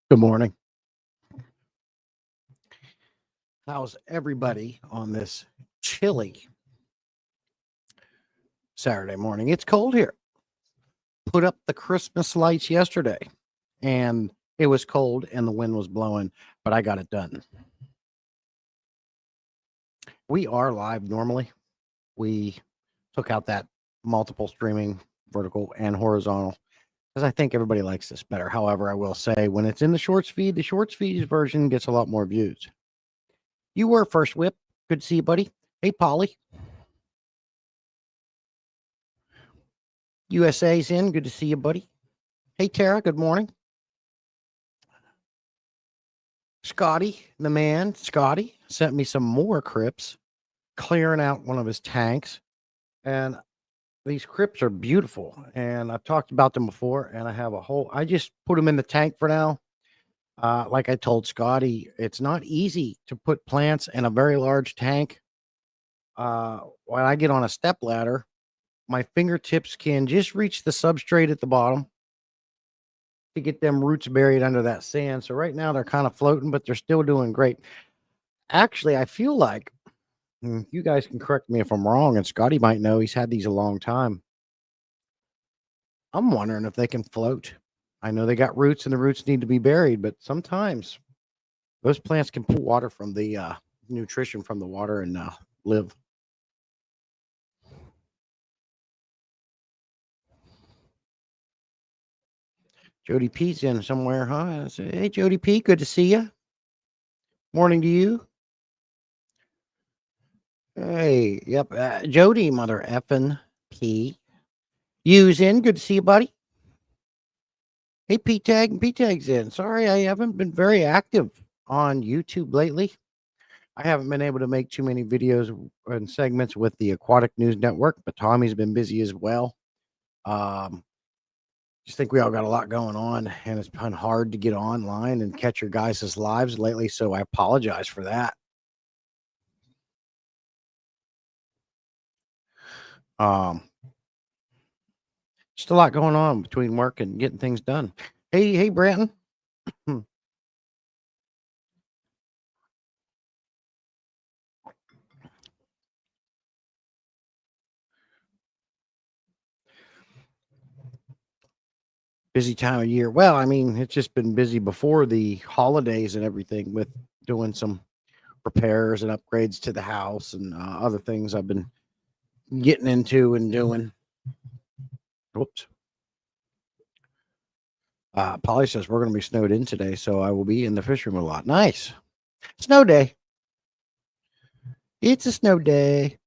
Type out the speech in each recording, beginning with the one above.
Good morning. How's everybody on this chilly Saturday morning? It's cold here. Put up the Christmas lights yesterday and it was cold and the wind was blowing, but I got it done. We are live normally. We took out that multiple streaming, vertical and horizontal, because I think everybody likes this better. However, I will say when it's in the shorts feed version gets a lot more views. You were first, Whip. Good to see you, buddy. Hey, Polly. USA's in. Good to see you, buddy. Hey, Tara. Good morning. Scotty, the man, Scotty, sent me some more crypts, clearing out one of his tanks. And these crypts are beautiful. And I've talked about them before. And I have I just put them in the tank for now. Like I told Scotty, it's not easy to put plants in a very large tank. When I get on a step ladder, my fingertips can just reach the substrate at the bottom to get them roots buried under that sand. So right now they're kind of floating, but they're still doing great. Actually, I feel like you guys can correct me if I'm wrong, and Scotty might know. He's had these a long time. I'm wondering if they can float. I know they got roots and the roots need to be buried, but sometimes those plants can pull water from the nutrition from the water and live. Jody P's in somewhere, huh? I say, hey, Jody P, good to see you. Morning to you. Hey, yep, Jody, mother effing P. You's in. Good to see you, buddy. Hey, P Tag and P Tag's in. Sorry, I haven't been very active on YouTube lately. I haven't been able to make too many videos and segments with the Aquatic News Network, but Tommy's been busy as well. Um, just think we all got a lot going on, and it's been hard to get online and catch your guys' lives lately. So I apologize for that. Um, just a lot going on between work and getting things done. Hey, Branton. Busy time of year. Well, I mean, it's just been busy before the holidays and everything with doing some repairs and upgrades to the house and other things I've been getting into and doing. Whoops. Polly says we're going to be snowed in today, so I will be in the fish room a lot. Nice. Snow day. It's a snow day.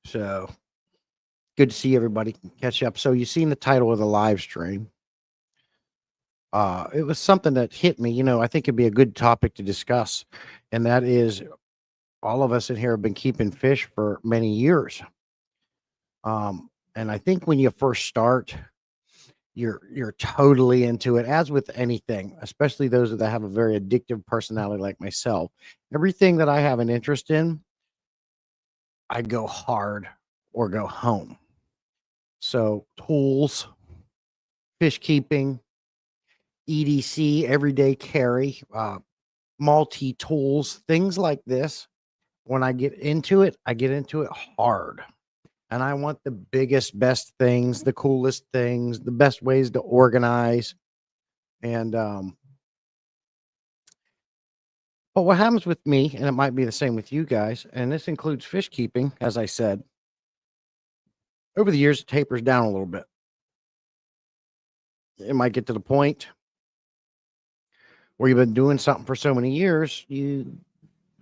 So good to see everybody. Catch up. So you seen the title of the live stream. It was something that hit me. I think it'd be a good topic to discuss, and that is all of us in here have been keeping fish for many years. And I think when you first start, you're totally into it, as with anything, especially those that have a very addictive personality like myself. Everything that I have an interest in, I go hard or go home. So tools, fish keeping, EDC, everyday carry, multi tools, things like this. When I get into it hard. And I want the biggest, best things, the coolest things, the best ways to organize. And but what happens with me, and it might be the same with you guys, and this includes fish keeping, as I said, over the years it tapers down a little bit. It might get to the point where you've been doing something for so many years, you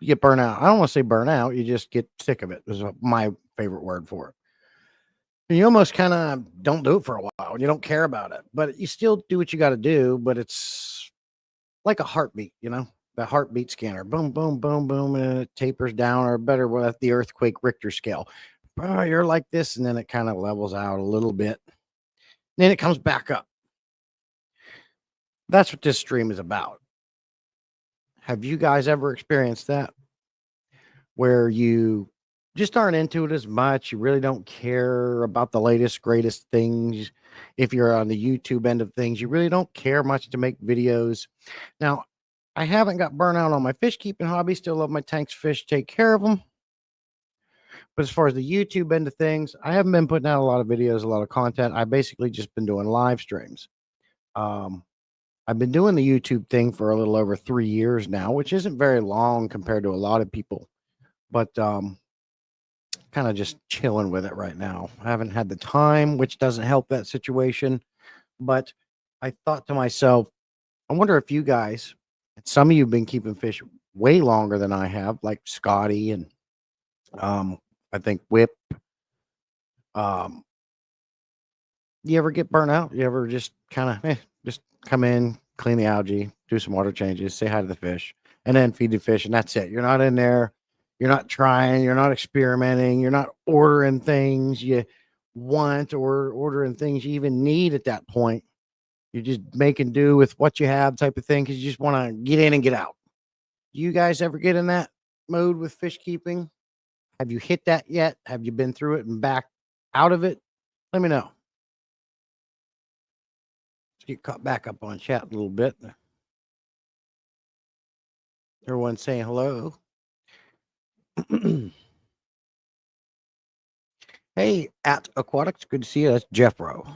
get burnt out. I don't want to say burn out, you just get sick of it. Is my favorite word for it. And you almost kind of don't do it for a while. You don't care about it, but you still do what you got to do. But it's like a heartbeat, the heartbeat scanner. Boom, boom, boom, boom, and it tapers down, or better, with the earthquake Richter scale. Oh, you're like this, and then it kind of levels out a little bit. Then it comes back up. That's what this stream is about. Have you guys ever experienced that? Where you just aren't into it as much. You really don't care about the latest, greatest things. If you're on the YouTube end of things, you really don't care much to make videos. Now, I haven't got burnt out on my fish keeping hobby. Still love my tanks, fish, take care of them. But as far as the YouTube end of things, I haven't been putting out a lot of videos, a lot of content. I've basically just been doing live streams. Um, I've been doing the YouTube thing for a little over 3 years now, which isn't very long compared to a lot of people. But kind of just chilling with it right now. I haven't had the time, which doesn't help that situation. But I thought to myself, I wonder if you guys, some of you have been keeping fish way longer than I have, like Scotty and I think Whip. Um, you ever get burnt out? You ever just kind of just come in, clean the algae, do some water changes, say hi to the fish, and then feed the fish, and that's it. You're not in there. You're not trying. You're not experimenting. You're not ordering things you want or ordering things you even need at that point. You're just making do with what you have, type of thing, because you just want to get in and get out. Do you guys ever get in that mode with fish keeping? Have you hit that yet? Have you been through it and back out of it? Let me know. Let's get caught back up on chat a little bit. Everyone saying hello. Hey, at Aquatics, good to see you. That's Jeff Rowe.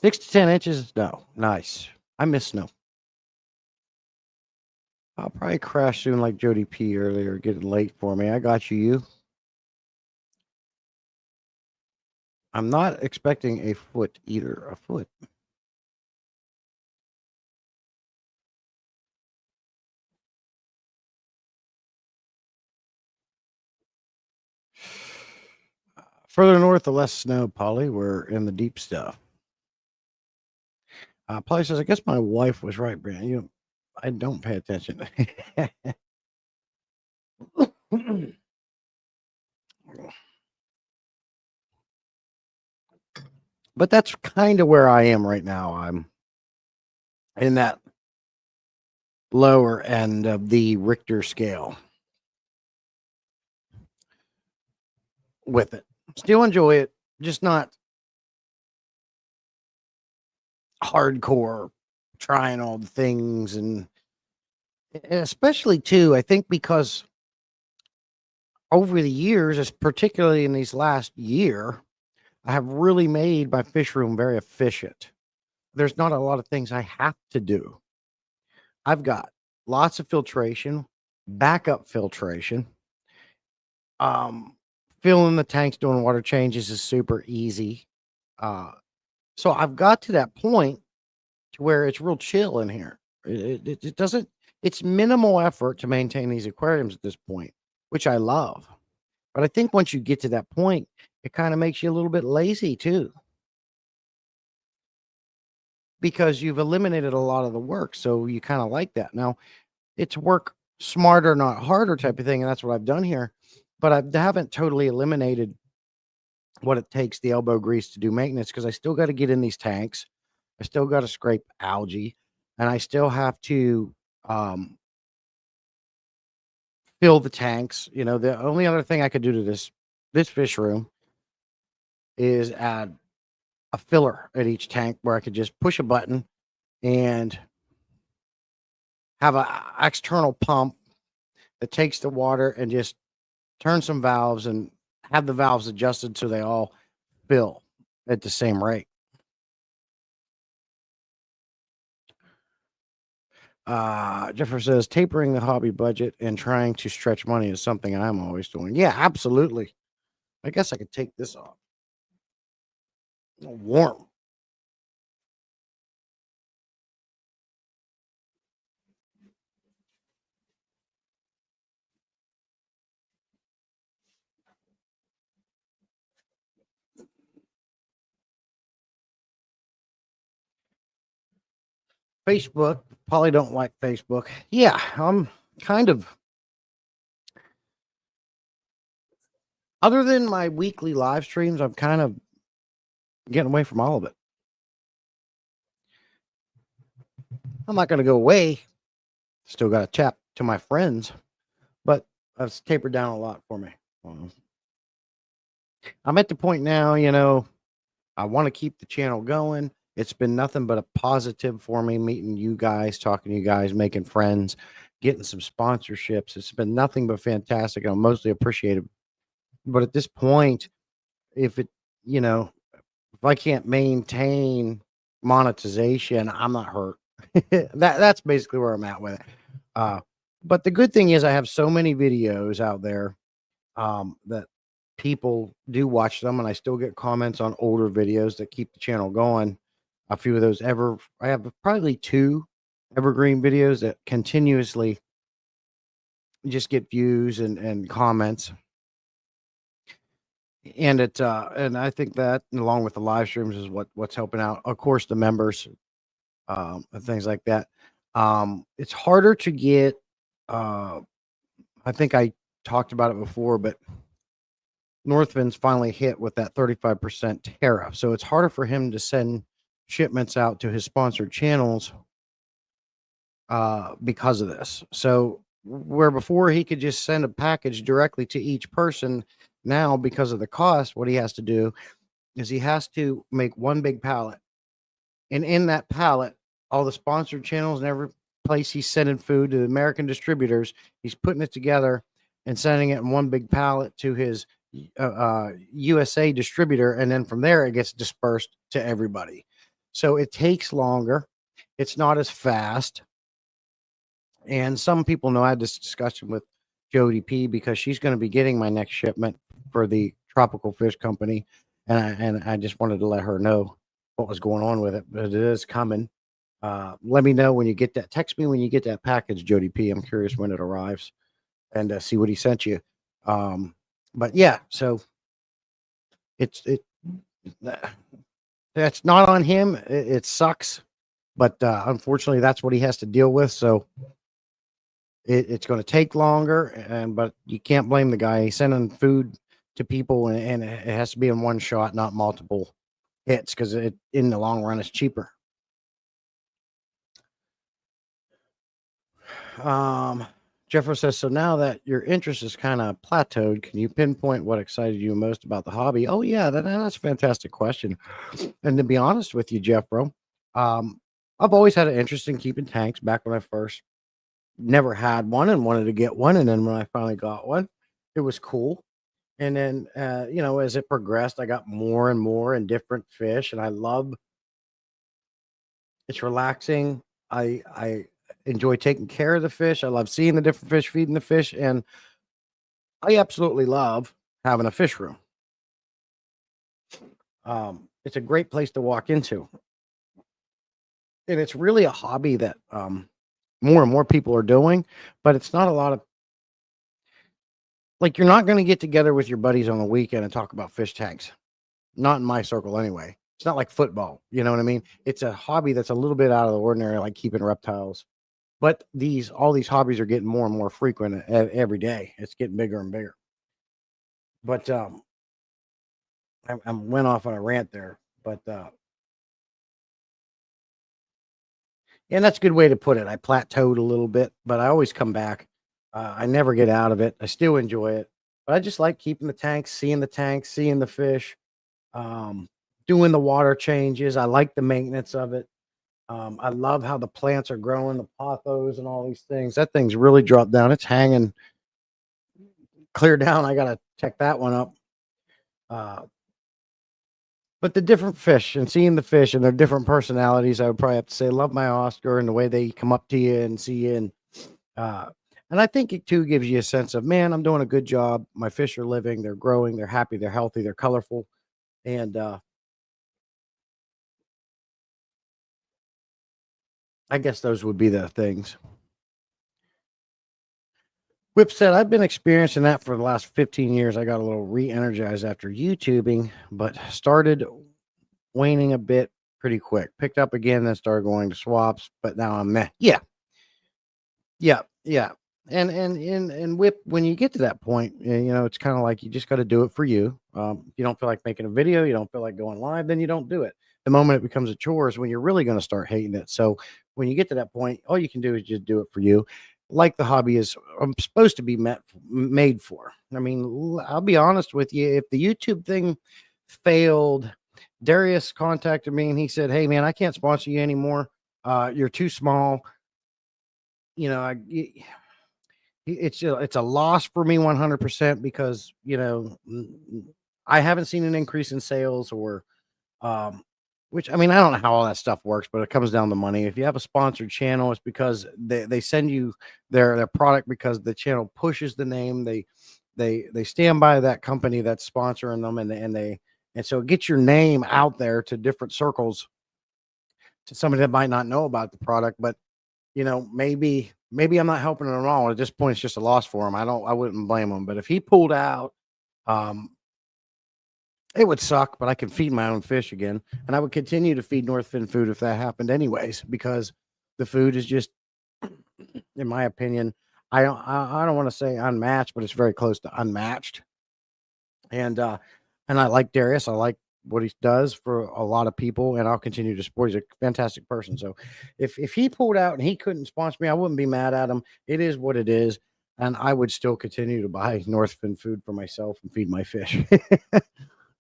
6 to 10 inches? No, nice. I miss snow. I'll probably crash soon like Jody P earlier, getting late for me. I got you. I'm not expecting a foot either. A foot. Further north, the less snow, Polly. We're in the deep stuff. Polly says, I guess my wife was right, Brian. I don't pay attention. But that's kind of where I am right now. I'm in that lower end of the Richter scale with it. Still enjoy it, just not hardcore trying all the things. And especially too, I think because over the years, particularly in these last year, I have really made my fish room very efficient. There's not a lot of things I have to do. I've got lots of filtration, backup filtration. Filling the tanks, doing water changes is super easy. So I've got to that point to where it's real chill in here. It doesn't, it's minimal effort to maintain these aquariums at this point, which I love. But I think once you get to that point, it kind of makes you a little bit lazy too, because you've eliminated a lot of the work. So you kind of like that. Now, it's work smarter, not harder type of thing. And that's what I've done here. But I haven't totally eliminated what it takes, the elbow grease, to do maintenance, because I still got to get in these tanks. I still got to scrape algae, and I still have to fill the tanks. The only other thing I could do to this fish room is add a filler at each tank where I could just push a button and have an external pump that takes the water and just turn some valves and have the valves adjusted so they all fill at the same rate. Jeffrey says tapering the hobby budget and trying to stretch money is something I'm always doing. Yeah, absolutely. I guess I could take this off. Warm. Facebook. Probably don't like Facebook. Yeah, I'm kind of. Other than my weekly live streams, I'm kind of getting away from all of it. I'm not going to go away. Still got to chat to my friends, but That's tapered down a lot for me. Um, I'm at the point now, I want to keep the channel going. It's been nothing but a positive for me meeting you guys, talking to you guys, making friends, getting some sponsorships. It's been nothing but fantastic. I'm mostly appreciative. But at this point, if it, you know, if I can't maintain monetization, I'm not hurt. That's basically where I'm at with it. Uh, but the good thing is I have so many videos out there that people do watch them, and I still get comments on older videos that keep the channel going. A few of those I have probably two evergreen videos that continuously just get views and comments. And and I think that along with the live streams is what's helping out. Of course, the members, and things like that. It's harder to get, uh, I think I talked about it before, but Northvin's finally hit with that 35% tariff. So it's harder for him to send shipments out to his sponsored channels because of this. So where before he could just send a package directly to each person, now because of the cost, what he has to do is he has to make one big pallet. And in that pallet, all the sponsored channels and every place he's sending food to the American distributors, he's putting it together and sending it in one big pallet to his USA distributor, and then from there it gets dispersed to everybody. So it takes longer. It's not as fast. And some people know I had this discussion with Jody P because she's going to be getting my next shipment for the Tropical Fish Company, and I just wanted to let her know what was going on with it, but it is coming. Let me know when you get that. Text me when you get that package, Jody P. I'm curious when it arrives, and see what he sent you. But yeah, so it that's not on him. It sucks, but unfortunately, that's what he has to deal with. So it's going to take longer, but you can't blame the guy. He's sending food to people, and it has to be in one shot, not multiple hits, because it in the long run is cheaper. Jeffro says, so now that your interest is kind of plateaued, can you pinpoint what excited you most about the hobby? Oh yeah, that's a fantastic question. And to be honest with you, Jeffro, I've always had an interest in keeping tanks. Back when I first never had one and wanted to get one, and then when I finally got one, it was cool. And then as it progressed, I got more and more and different fish, and I love. It's relaxing. I enjoy taking care of the fish. I love seeing the different fish, feeding the fish, and I absolutely love having a fish room. It's a great place to walk into, and it's really a hobby that more and more people are doing, but it's not a lot of, like, you're not going to get together with your buddies on the weekend and talk about fish tanks. Not in my circle anyway. It's not like football, you know what I mean? It's a hobby that's a little bit out of the ordinary, like keeping reptiles. But all these hobbies are getting more and more frequent every day. It's getting bigger and bigger. But I went off on a rant there. But and that's a good way to put it. I plateaued a little bit, but I always come back. I never get out of it. I still enjoy it. But I just like keeping the tanks, seeing the fish, doing the water changes. I like the maintenance of it. I love how the plants are growing, the pothos and all these things. That thing's really dropped down. It's hanging clear down. I got to check that one up. But the different fish and seeing the fish and their different personalities, I would probably have to say, love my Oscar and the way they come up to you and see you. And I think it too gives you a sense of, man, I'm doing a good job. My fish are living, they're growing, they're happy, they're healthy, they're colorful. And I guess those would be the things. Whip said, I've been experiencing that for the last 15 years. I got a little re-energized after YouTubing, but started waning a bit pretty quick. Picked up again, then started going to swaps, but now I'm meh. Yeah. And Whip, when you get to that point, it's kind of like you just got to do it for you. If you don't feel like making a video, you don't feel like going live, then you don't do it. The moment it becomes a chore is when you're really going to start hating it. So when you get to that point, all you can do is just do it for you. like the hobby is supposed to be made for. I mean, I'll be honest with you. If the YouTube thing failed, Darius contacted me and he said, "Hey, man, I can't sponsor you anymore. You're too small. You know, it's a loss for me 100% because I haven't seen an increase in sales or um which I mean I don't know how all that stuff works, but it comes down to money. If you have a sponsored channel, it's because they send you their product because the channel pushes the name. They stand by that company that's sponsoring them, and so it gets your name out there to different circles to somebody that might not know about the product. But maybe I'm not helping him at all. At this point, it's just a loss for him. I wouldn't blame him. But if he pulled out, um, it would suck, but I can feed my own fish again. And I would continue to feed Northfin food if that happened anyways, because the food is just, in my opinion, I don't want to say unmatched, but it's very close to unmatched. And I like Darius. I like what he does for a lot of people, and I'll continue to support. He's a fantastic person. So if he pulled out and he couldn't sponsor me, I wouldn't be mad at him. It is what it is. And I would still continue to buy Northfin food for myself and feed my fish.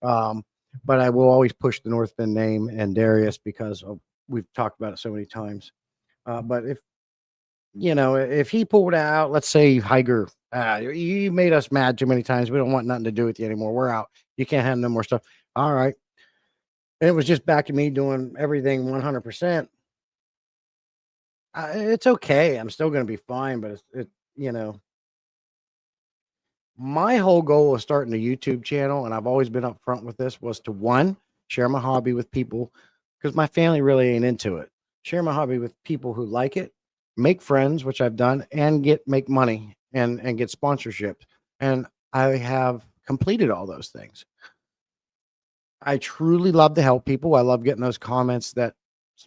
um, but I will always push the Northfin name and Darius because we've talked about it so many times. But if he pulled out, let's say Higer, you made us mad too many times. We don't want nothing to do with you anymore. We're out. You can't have no more stuff. All right. And it was just back to me doing everything 100%. It's okay. I'm still going to be fine, but my whole goal of starting a YouTube channel, and I've always been upfront with this, was to one, share my hobby with people because my family really ain't into it. Share my hobby with people who like it, make friends, which I've done, and make money and get sponsorships. And I have completed all those things. I truly love to help people. I love getting those comments that,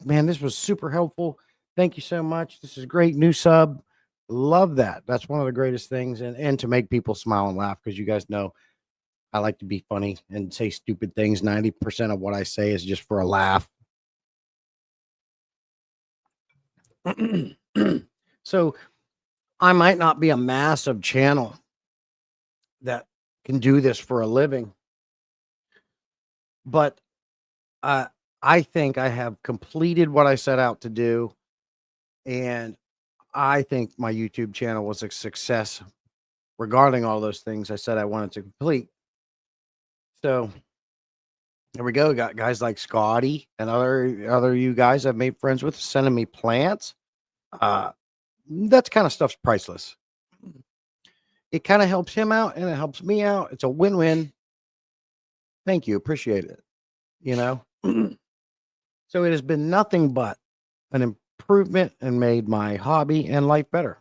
man, this was super helpful. Thank you so much. This is great. New sub. Love that. That's one of the greatest things. And to make people smile and laugh, because you guys know I like to be funny and say stupid things. 90% of what I say is just for a laugh. So I might not be a massive channel that can do this for a living, but I think I have completed what I set out to do. And I think my YouTube channel was a success regarding all those things I said I wanted to complete. So there we go. Got guys like Scotty and other you guys I've made friends with sending me plants. That kind of stuff's priceless. It kind of helps him out and it helps me out. It's a win-win. Thank you. Appreciate it. So it has been nothing but an improvement and made my hobby and life better.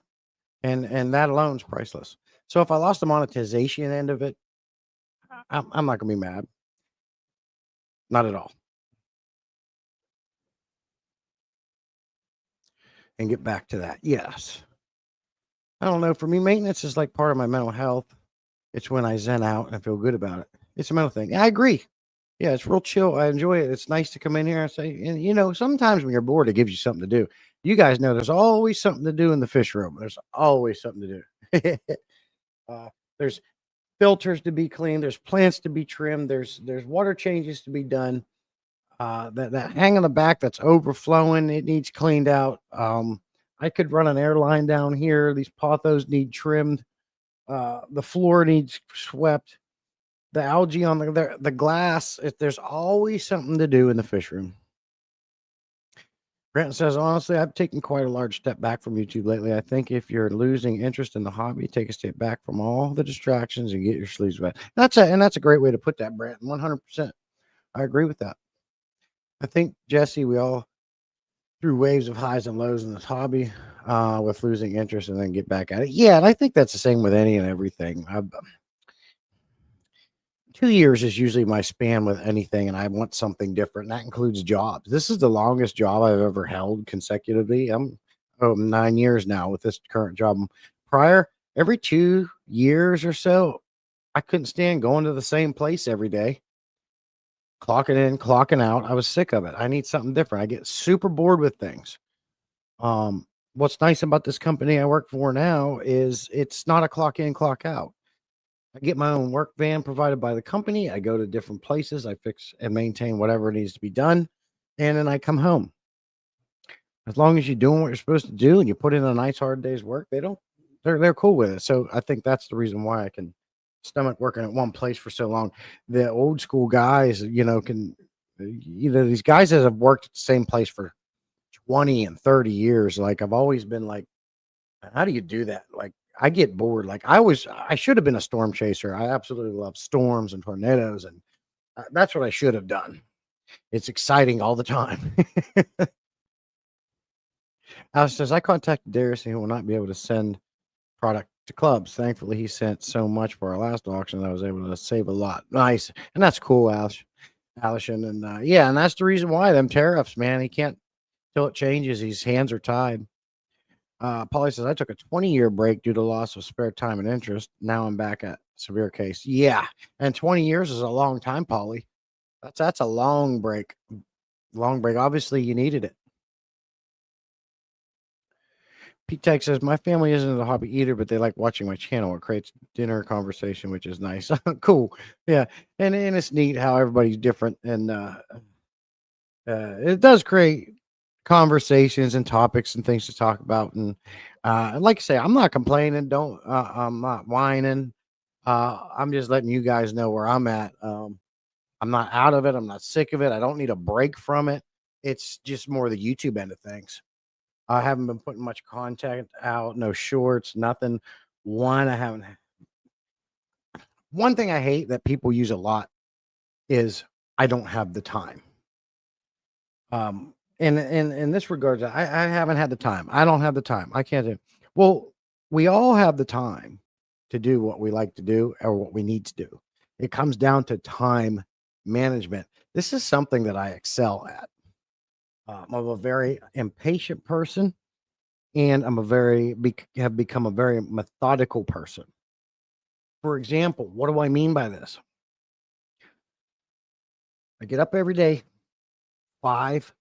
And that alone is priceless. So if I lost the monetization end of it, I'm not gonna be mad. Not at all. And get back to that. Yes. I don't know. For me, maintenance is like part of my mental health. It's when I zen out and I feel good about it. It's a mental thing. I agree. Yeah, it's real chill. I enjoy it. It's nice to come in here and say, and sometimes when you're bored, it gives you something to do. You guys know there's always something to do in the fish room. There's always something to do. There's filters to be cleaned. There's plants to be trimmed. There's water changes to be done. That hang on the back that's overflowing, it needs cleaned out. I could run an airline down here. These pothos need trimmed. The floor needs swept. The algae on the glass. There's always something to do in the fish room. Grant says, honestly, I've taken quite a large step back from YouTube lately. I think if you're losing interest in the hobby, take a step back from all the distractions and get your sleeves wet. That's a great way to put that, Brant. 100%. I agree with that. I think, Jesse, we all through waves of highs and lows in this hobby with losing interest and then get back at it. Yeah, and I think that's the same with any and everything. 2 years is usually my span with anything, and I want something different. That includes jobs. This is the longest job I've ever held consecutively. I'm 9 years now with this current job. Prior, every 2 years or so, I couldn't stand going to the same place every day. Clocking in, clocking out. I was sick of it. I need something different. I get super bored with things. what's nice about this company I work for now is it's not a clock in, clock out. I get my own work van provided by the company. I go to different places. I fix and maintain whatever needs to be done. And then I come home. As long as you're doing what you're supposed to do and you put in a nice hard day's work, they're cool with it. So I think that's the reason why I can stomach working at one place for so long. The old school guys, can either these guys that have worked at the same place for 20 and 30 years. Like I've always been like, how do you do that? Like I get bored. Like I should have been a storm chaser. I absolutely love storms and tornadoes, and that's what I should have done. It's exciting all the time. Alice says, I contacted Darius and he will not be able to send product to clubs. Thankfully, he sent so much for our last auction that I was able to save a lot. Nice. And that's cool, Allison. And yeah, and that's the reason why them tariffs, man, he can't till it changes. His hands are tied. Polly says, I took a 20-year break due to loss of spare time and interest. Now I'm back at severe case. Yeah. And 20 years is a long time, Polly. That's a long break. Long break. Obviously, you needed it. Pete Tech says, my family isn't into the hobby either, but they like watching my channel. It creates dinner conversation, which is nice. Cool. Yeah. And it's neat how everybody's different. And it does create conversations and topics and things to talk about. And like I say, I'm not complaining. I'm not whining. I'm just letting you guys know where I'm at. I'm not out of it. I'm not sick of it. I don't need a break from it. It's just more the YouTube end of things. I haven't been putting much content out, no shorts, nothing. One thing I hate that people use a lot is I don't have the time. In this regard, I haven't had the time. I don't have the time. I can't do. Well, we all have the time to do what we like to do or what we need to do. It comes down to time management. This is something that I excel at. I'm a very impatient person, and have become a very methodical person. For example, what do I mean by this? I get up every day, 5,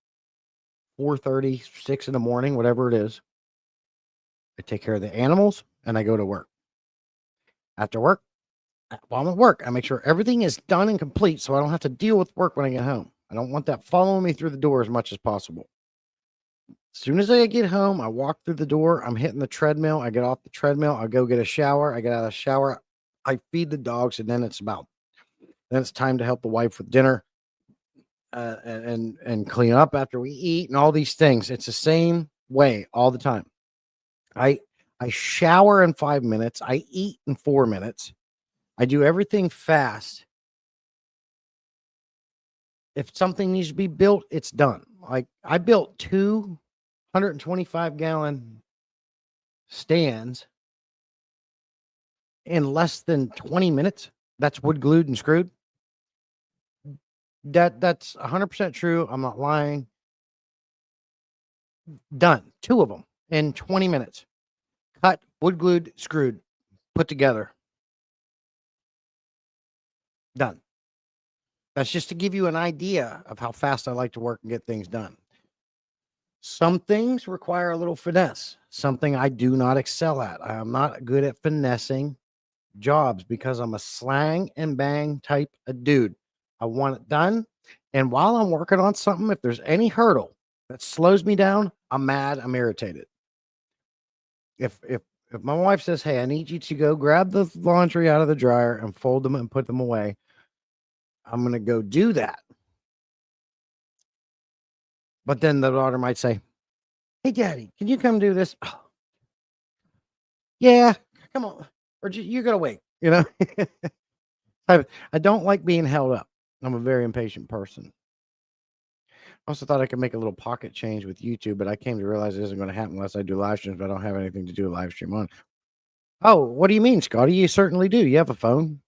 4:30, 6 in the morning, whatever it is. I take care of the animals and I go to work. After work, while I'm at work, I make sure everything is done and complete so I don't have to deal with work when I get home. I don't want that following me through the door as much as possible. As soon as I get home, I walk through the door. I'm hitting the treadmill. I get off the treadmill. I go get a shower. I get out of the shower. I feed the dogs, and then it's time to help the wife with dinner, and clean up after we eat and all these things. It's the same way all the time. I shower in 5 minutes. I eat in 4 minutes. I do everything fast. If something needs to be built, it's done. Like I built 225-gallon stands in less than 20 minutes. That's wood glued and screwed. That's 100% true. I'm not lying. Done. 2 of them in 20 minutes. Cut, wood glued, screwed, put together. Done. That's just to give you an idea of how fast I like to work and get things done. Some things require a little finesse, something I do not excel at. I am not good at finessing jobs because I'm a slang and bang type of dude. I want it done. And while I'm working on something, if there's any hurdle that slows me down, I'm mad, I'm irritated. If my wife says, hey, I need you to go grab the laundry out of the dryer and fold them and put them away, I'm going to go do that. But then the daughter might say, hey, Daddy, can you come do this? Oh, yeah, come on. Or you got to wait, I don't like being held up. I'm a very impatient person. I also thought I could make a little pocket change with YouTube, but I came to realize it isn't going to happen unless I do live streams, but I don't have anything to do a live stream on. Oh, what do you mean, Scotty? You certainly do. You have a phone.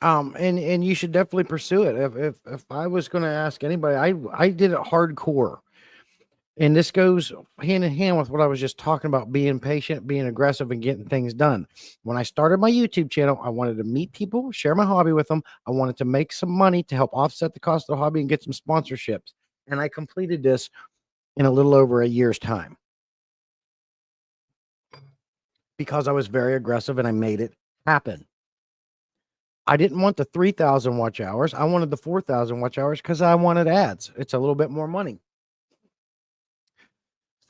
And you should definitely pursue it. If I was going to ask anybody, I did it hardcore. And this goes hand in hand with what I was just talking about, being patient, being aggressive, and getting things done. When I started my YouTube channel, I wanted to meet people, share my hobby with them. I wanted to make some money to help offset the cost of the hobby and get some sponsorships. And I completed this in a little over a year's time because I was very aggressive and I made it happen. I didn't want the 3,000 watch hours. I wanted the 4,000 watch hours because I wanted ads. It's a little bit more money.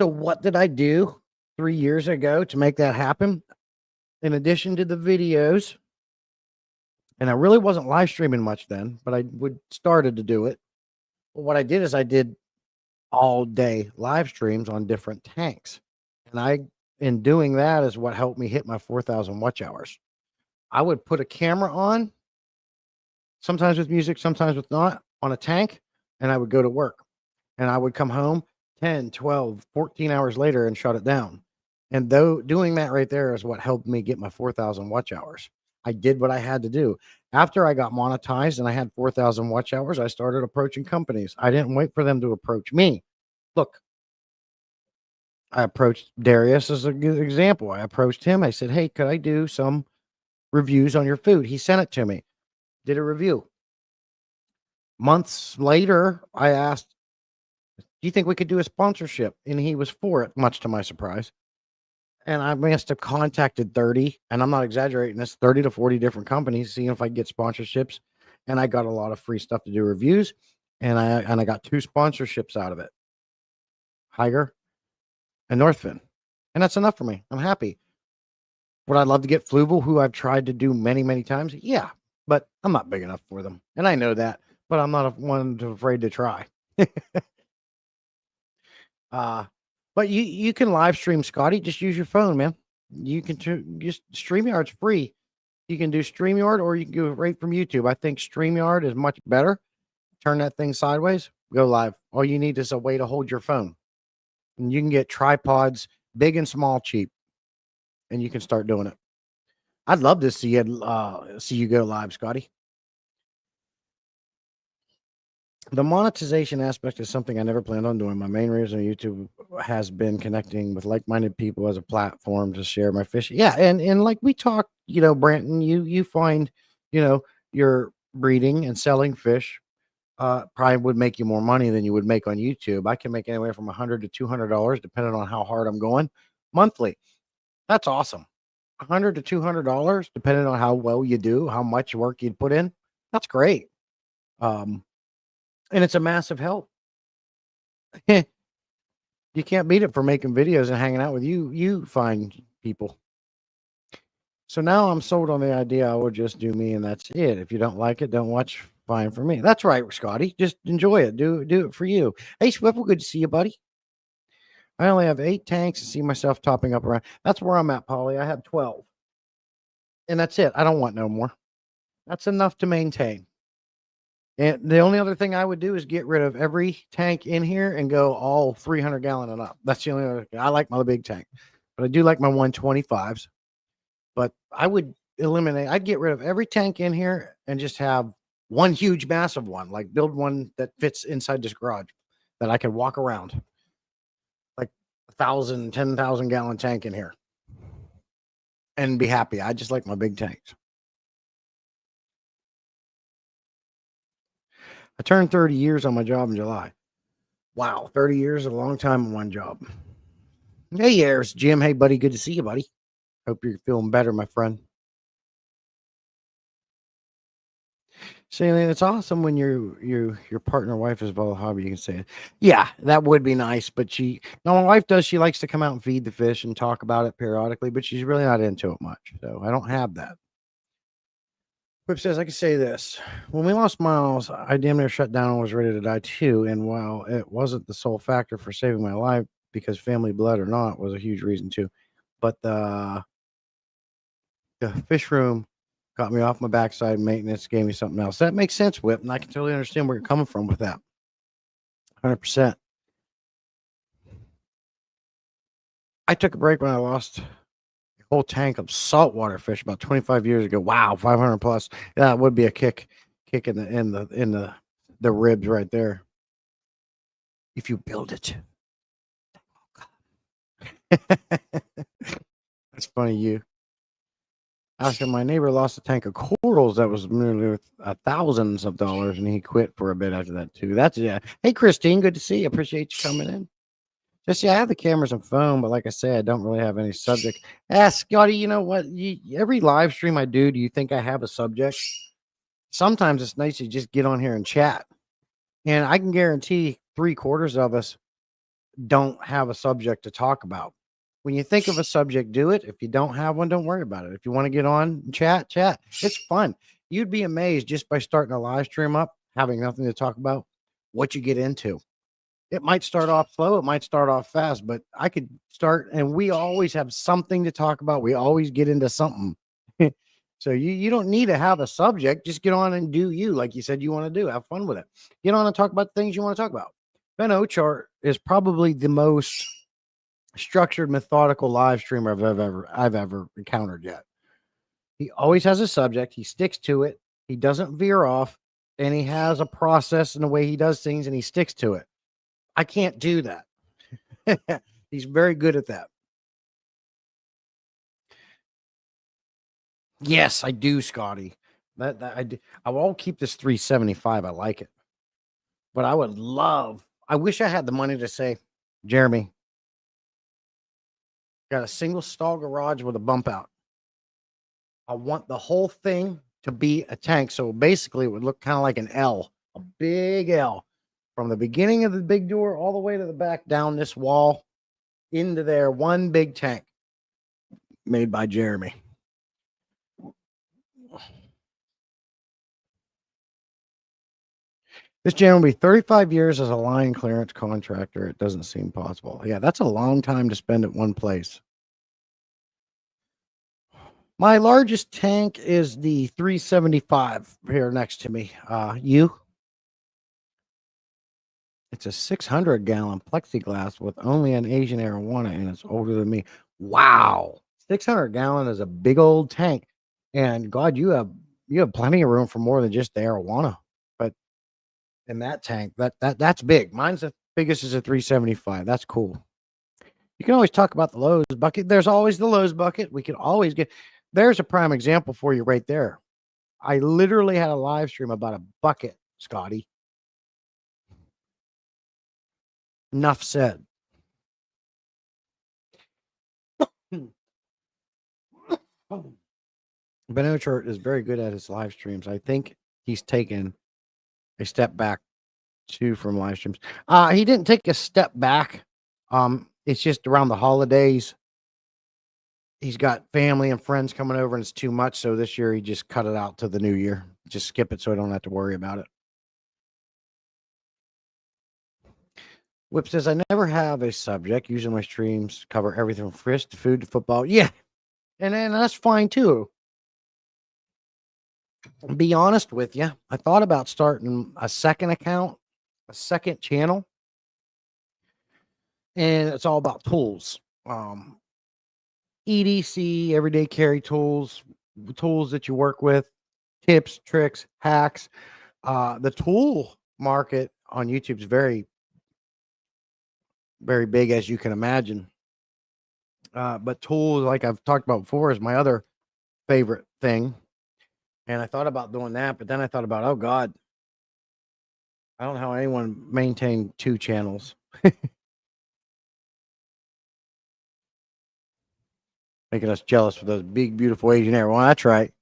So what did I do 3 years ago to make that happen? In addition to the videos, and I really wasn't live streaming much then, but I would started to do it. Well, what I did is I did all day live streams on different tanks. And in doing that is what helped me hit my 4,000 watch hours. I would put a camera on, sometimes with music, sometimes with not, on a tank, and I would go to work. And I would come home 10, 12, 14 hours later and shut it down. And though doing that right there is what helped me get my 4,000 watch hours. I did what I had to do. After I got monetized and I had 4,000 watch hours, I started approaching companies. I didn't wait for them to approach me. Look, I approached Darius as a good example. I approached him. I said, "Hey, could I do some reviews on your food?" He sent it to me, did a review. Months later, I asked, "Do you think we could do a sponsorship?" And he was for it, much to my surprise. And I must have contacted 30, and I'm not exaggerating this, 30 to 40 different companies, seeing if I could get sponsorships. And I got a lot of free stuff to do reviews, and I got 2 sponsorships out of it, Higer and Northfin. And that's enough for me. I'm happy. Would I love to get Fluval, who I've tried to do many, many times? Yeah, but I'm not big enough for them. And I know that, but I'm not one afraid to try. But you can live stream, Scotty. Just use your phone, man. You can just StreamYard's free. You can do StreamYard or you can go right from YouTube. I think StreamYard is much better. Turn that thing sideways, go live. All you need is a way to hold your phone. And you can get tripods, big and small, cheap. And you can start doing it. I'd love to see you go live, Scotty. The monetization aspect is something I never planned on doing. My main reason on YouTube has been connecting with like-minded people as a platform to share my fishing. Yeah, and like we talked, Branton, you find, your breeding and selling fish probably would make you more money than you would make on YouTube. I can make anywhere from $100 to $200, depending on how hard I'm going monthly. That's awesome. $100 to $200, depending on how well you do, how much work you'd put in. That's great. And it's a massive help. You can't beat it for making videos and hanging out with you find people. So now I'm sold on the idea I will just do me and that's it. If you don't like it, don't watch. Fine for me. That's right, Scotty. Just enjoy it. Do it for you. Hey, Swiffle, good to see you, buddy. I only have 8 tanks and see myself topping up around. That's where I'm at, Polly. I have 12. And that's it. I don't want no more. That's enough to maintain. And the only other thing I would do is get rid of every tank in here and go all 300 gallon and up. That's the only other thing. I like my big tank, but I do like my 125s. But I'd get rid of every tank in here and just have one huge, massive one, like build one that fits inside this garage that I could walk around. Like 1,000, 10,000 gallon tank in here and be happy. I just like my big tanks. I turned 30 years on my job in July. Wow, 30 years is a long time on one job. Hey, there's Jim. Hey, buddy. Good to see you, buddy. Hope you're feeling better, my friend. Saying it's awesome when your partner wife is about a hobby. You can say it. Yeah, that would be nice. But my wife does. She likes to come out and feed the fish and talk about it periodically, but she's really not into it much. So I don't have that. Whip says, I can say this. When we lost Miles, I damn near shut down and was ready to die too. And while it wasn't the sole factor for saving my life, because family blood or not was a huge reason too. But the fish room got me off my backside. Maintenance gave me something else. That makes sense, Whip. And I can totally understand where you're coming from with that. 100%. I took a break when I lost whole tank of saltwater fish about 25 years ago. Wow, 500 plus. Yeah, it would be a kick in the ribs right there. If you build it. That's funny, you. After my neighbor lost a tank of corals that was nearly worth thousands of dollars, and he quit for a bit after that too. That's yeah. Hey Christine, good to see you. Appreciate you coming in. Just yeah, I have the cameras and phone, but like I said, I don't really have any subject. Ask Scotty, you know what? Every live stream I do you think I have a subject? Sometimes it's nice to just get on here and chat. And I can guarantee 3/4 of us don't have a subject to talk about. When you think of a subject, do it. If you don't have one, don't worry about it. If you want to get on and chat, chat. It's fun. You'd be amazed just by starting a live stream up, having nothing to talk about, what you get into. It might start off slow, it might start off fast, but I could start, and we always have something to talk about. We always get into something. So you don't need to have a subject. Just get on and do you, like you said you want to do. Have fun with it. Get on and talk about things you want to talk about. Ben Ochart is probably the most structured, methodical live streamer I've ever encountered yet. He always has a subject. He sticks to it. He doesn't veer off, and he has a process in the way he does things, and he sticks to it. I can't do that. He's very good at that. Yes, I do, Scotty. That I do. I will keep this 375. I like it. But I would love, I wish I had the money to say, Jeremy, got a single stall garage with a bump out. I want the whole thing to be a tank. So basically it would look kind of like an L, a big L from the beginning of the big door all the way to the back down this wall into there. One big tank made by Jeremy. This gentleman will be 35 years as a line clearance contractor. It doesn't seem possible. Yeah, that's a long time to spend at one place. My largest tank is the 375 here next to me. You? It's a 600-gallon plexiglass with only an Asian arowana, and it's older than me. Wow, 600-gallon is a big old tank, and God, you have plenty of room for more than just the arowana. But in that tank, that's big. Mine's the biggest is a 375. That's cool. You can always talk about the Lowe's bucket. There's always the Lowe's bucket. We can always get. There's a prime example for you right there. I literally had a live stream about a bucket, Scotty. Enough said. Ben Ochart is very good at his live streams. I think he's taken a step back too from live streams. He didn't take a step back. It's just around the holidays. He's got family and friends coming over, and it's too much. So this year he just cut it out to the new year. Just skip it so I don't have to worry about it. Whip says, I never have a subject. Usually my streams cover everything from fish to food to football. Yeah. And that's fine too. Be honest with you. I thought about starting a second account, a second channel, and it's all about tools. EDC, everyday carry tools, tools that you work with, tips, tricks, hacks. The tool market on YouTube is very, very big, as you can imagine. But tools, like I've talked about before, is my other favorite thing. And I thought about doing that, but then I thought about, oh God, I don't know how anyone maintain 2 channels. Making us jealous with those big, beautiful Asian hair. Well, that's right.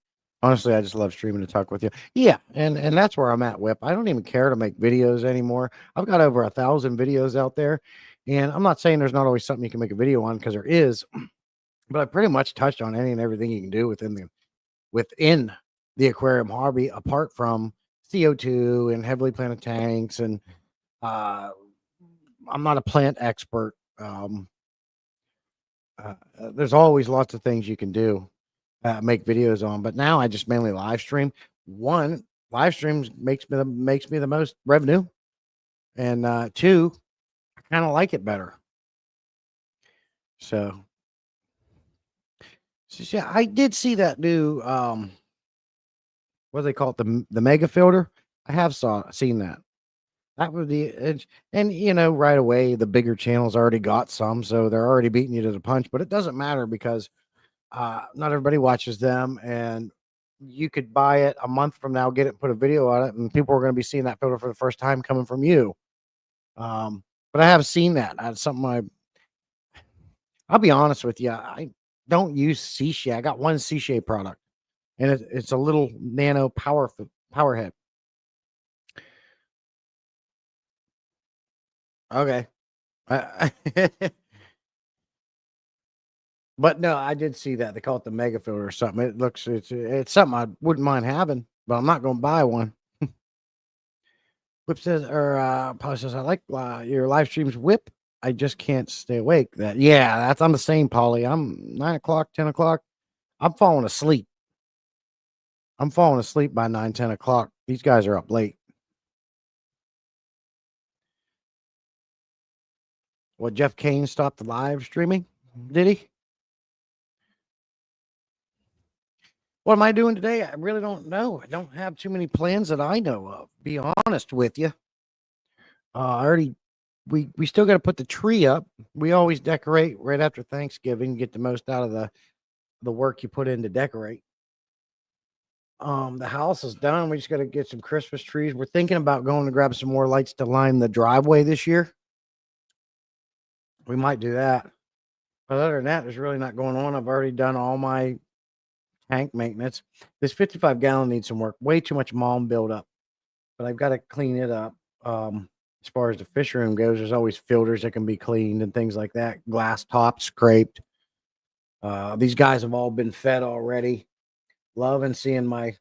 Honestly, I just love streaming to talk with you. Yeah, and that's where I'm at, Whip. I don't even care to make videos anymore. I've got over 1,000 videos out there, and I'm not saying there's not always something you can make a video on, because there is, but I pretty much touched on any and everything you can do within the aquarium hobby, apart from CO2 and heavily planted tanks. And I'm not a plant expert. There's always lots of things you can do, make videos on, but now I just mainly live stream. One, live streams makes me the most revenue, and 2, I kind of like it better. So yeah, I did see that new what do they call it, the mega filter. I have seen that. That would be, and right away the bigger channels already got some, so they're already beating you to the punch. But it doesn't matter, because Not everybody watches them, and you could buy it a month from now, get it, put a video on it, and people are going to be seeing that photo for the first time coming from you. But I have seen that. That's something I'll be honest with you. I don't use Seashade. I got one Seashade product, and it's a little nano power head. Okay. But no, I did see that. They call it the mega filter or something. It's something I wouldn't mind having, but I'm not going to buy one. Whip says, Paul says, I like your live streams. Whip, I just can't stay awake. I'm the same, Polly. I'm 9 o'clock, 10 o'clock. I'm falling asleep. I'm falling asleep by 9, 10 o'clock. These guys are up late. What, Jeff Kane stopped the live streaming? Did he? What am I doing today? I really don't know. I don't have too many plans that I know of. Be honest with you. We still got to put the tree up. We always decorate right after Thanksgiving. Get the most out of the work you put in to decorate. The house is done. We just got to get some Christmas trees. We're thinking about going to grab some more lights to line the driveway this year. We might do that. But other than that, there's really not going on. I've already done all my tank maintenance. This 55 gallon needs some work. Way too much mold buildup, but I've got to clean it up. As far as the fish room goes, there's always filters that can be cleaned and things like that. Glass top scraped. These guys have all been fed already. Loving seeing my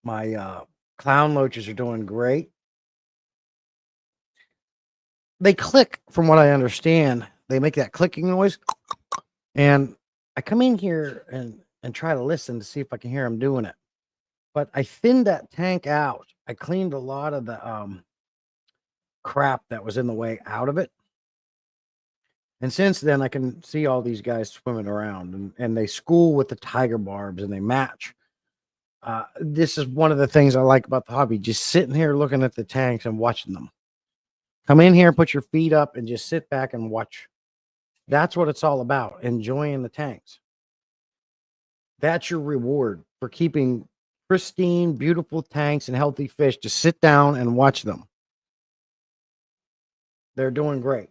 clown loaches are doing great. They click, from what I understand. They make that clicking noise, and I come in here and try to listen to see if I can hear them doing it. But I thinned that tank out. I cleaned a lot of the crap that was in the way out of it. And since then, I can see all these guys swimming around, and they school with the tiger barbs, and they match. This is one of the things I like about the hobby, just sitting here looking at the tanks and watching them. Come in here, put your feet up, and just sit back and watch. That's what it's all about, enjoying the tanks. That's your reward for keeping pristine, beautiful tanks and healthy fish. Just sit down and watch them. They're doing great.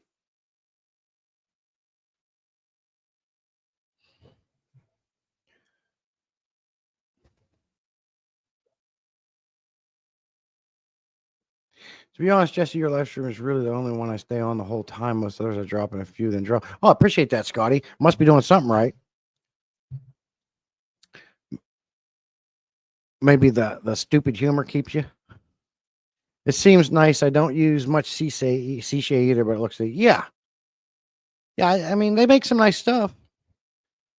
To be honest, Jesse, your live stream is really the only one I stay on the whole time. Most others are dropping a few, then drop. Oh, I appreciate that, Scotty. Must be doing something right. Maybe the stupid humor keeps you. It seems nice. I don't use much Seashade either, but it looks like, yeah. I mean, they make some nice stuff.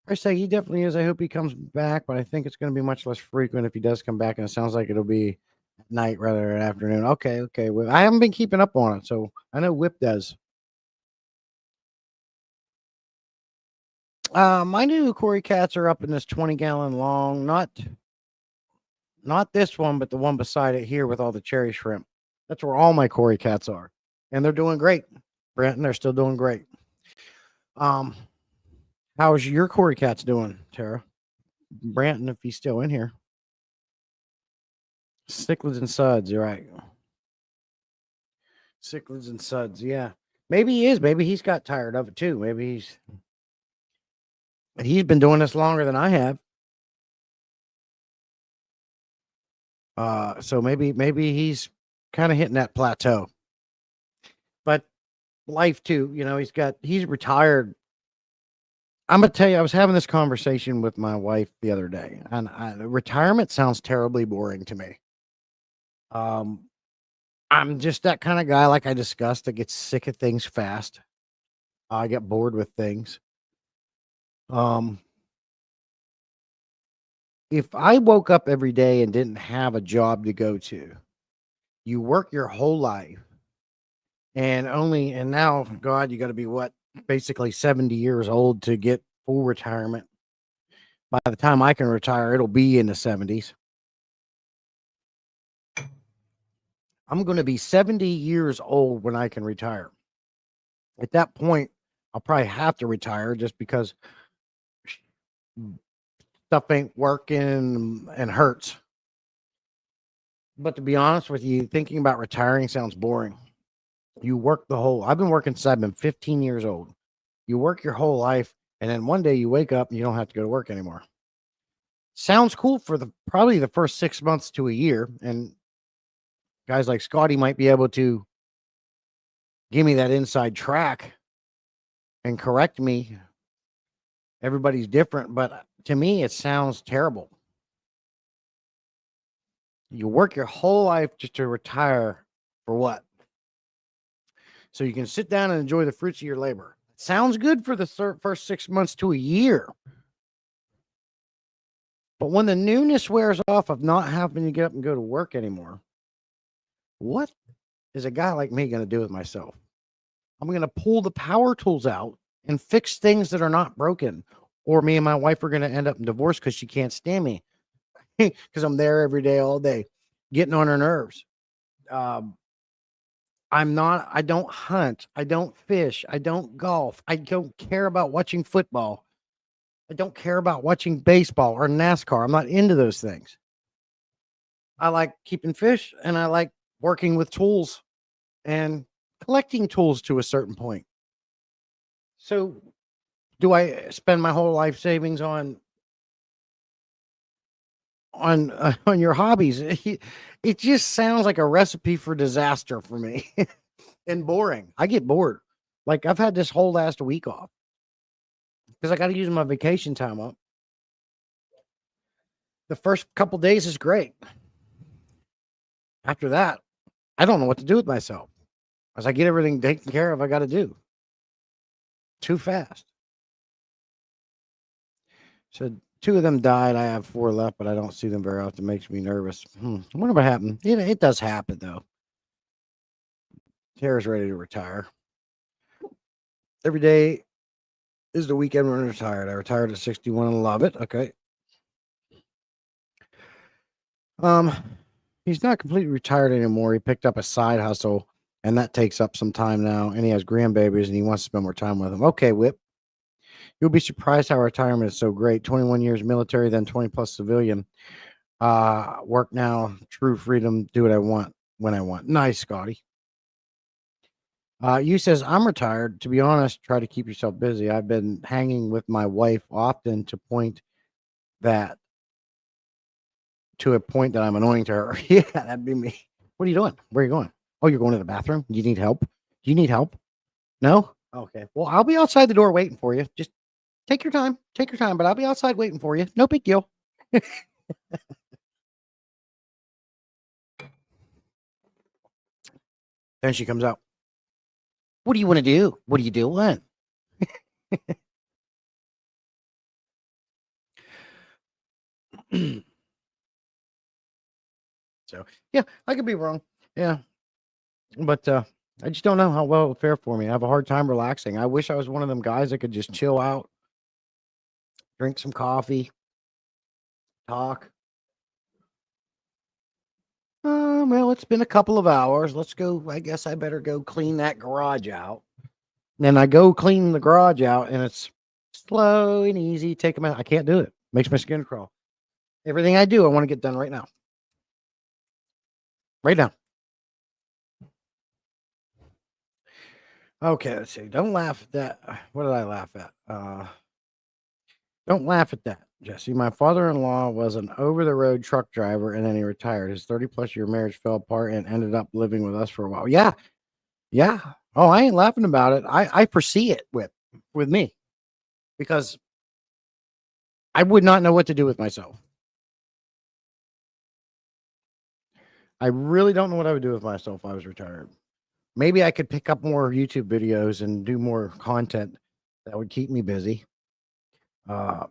I say he definitely is. I hope he comes back, but I think it's going to be much less frequent if he does come back, and it sounds like it'll be at night rather than afternoon. Okay. Well, I haven't been keeping up on it, so I know Whip does. My new Cory cats are up in this 20-gallon long, not this one, but the one beside it here with all the cherry shrimp. That's where all my Cory cats are, and they're doing great. Brenton, they're still doing great. How's your Cory cats doing, Tara? Branton, if he's still in here. Cichlids and suds, you're right. Cichlids and suds, yeah. Maybe he is. Maybe he's got tired of it too. Maybe he's been doing this longer than I have. So maybe he's kind of hitting that plateau. But life too, he's retired. I'm gonna tell you, I was having this conversation with my wife the other day, and retirement sounds terribly boring to me. I'm just that kind of guy, like I discussed, that gets sick of things fast. I get bored with things. If I woke up every day and didn't have a job to go to, you work your whole life, and now, God, you got to be basically 70 years old to get full retirement. By the time I can retire, it'll be in the 70s. I'm going to be 70 years old when I can retire. At that point, I'll probably have to retire just because stuff ain't working and hurts. But to be honest with you, thinking about retiring sounds boring. You work I've been working since I've been 15 years old. You work your whole life, and then one day you wake up and you don't have to go to work anymore. Sounds cool for probably the first 6 months to a year. And guys like Scotty might be able to give me that inside track and correct me. Everybody's different, but to me, it sounds terrible. You work your whole life just to retire for what? So you can sit down and enjoy the fruits of your labor. Sounds good for the first 6 months to a year. But when the newness wears off of not having to get up and go to work anymore, what is a guy like me going to do with myself? I'm going to pull the power tools out and fix things that are not broken. Or me and my wife are going to end up in divorce because she can't stand me because I'm there every day, all day, getting on her nerves. I don't hunt. I don't fish. I don't golf. I don't care about watching football. I don't care about watching baseball or NASCAR. I'm not into those things. I like keeping fish and I like working with tools and collecting tools to a certain point. So do I spend my whole life savings on your hobbies? It just sounds like a recipe for disaster for me and boring. I get bored. Like I've had this whole last week off because I got to use my vacation time up. The first couple days is great. After that, I don't know what to do with myself as I get everything taken care of. I got to do too fast. So 2 of them died. I have 4 left, but I don't see them very often. It makes me nervous. I wonder what happened. It does happen though. Tara's ready to retire. Every day is the weekend when I'm retired. I retired at 61 and love it. Okay. He's not completely retired anymore. He picked up a side hustle, and that takes up some time now. And he has grandbabies, and he wants to spend more time with them. Okay, Whip. You'll be surprised how retirement is so great. 21 years military, then 20 plus civilian. Work now, true freedom, do what I want when I want. Nice, Scotty. You says, I'm retired. To be honest, try to keep yourself busy. I've been hanging with my wife often to a point that I'm annoying to her. Yeah, that'd be me. What are you doing? Where are you going? Oh, you're going to the bathroom? You need help? You need help? No? Okay. Well, I'll be outside the door waiting for you. Just take your time. Take your time, but I'll be outside waiting for you. No big deal. Then she comes out. What do you want to do? What are you doing? So, yeah, I could be wrong. Yeah. But I just don't know how well it would fare for me. I have a hard time relaxing. I wish I was one of them guys that could just chill out, drink some coffee, talk. Well, it's been a couple of hours. Let's go. I guess I better go clean that garage out. Then I go clean the garage out, and it's slow and easy. Take them out. I can't do it. Makes my skin crawl. Everything I do, I want to get done right now. Right now. Okay, let's see. Don't laugh at that. What did I laugh at? Don't laugh at that, Jesse. My father-in-law was an over-the-road truck driver, and then he retired. His 30-plus-year marriage fell apart and ended up living with us for a while. Yeah, yeah. Oh, I ain't laughing about it. I foresee it with me because I would not know what to do with myself. I really don't know what I would do with myself if I was retired. Maybe I could pick up more YouTube videos and do more content that would keep me busy. I've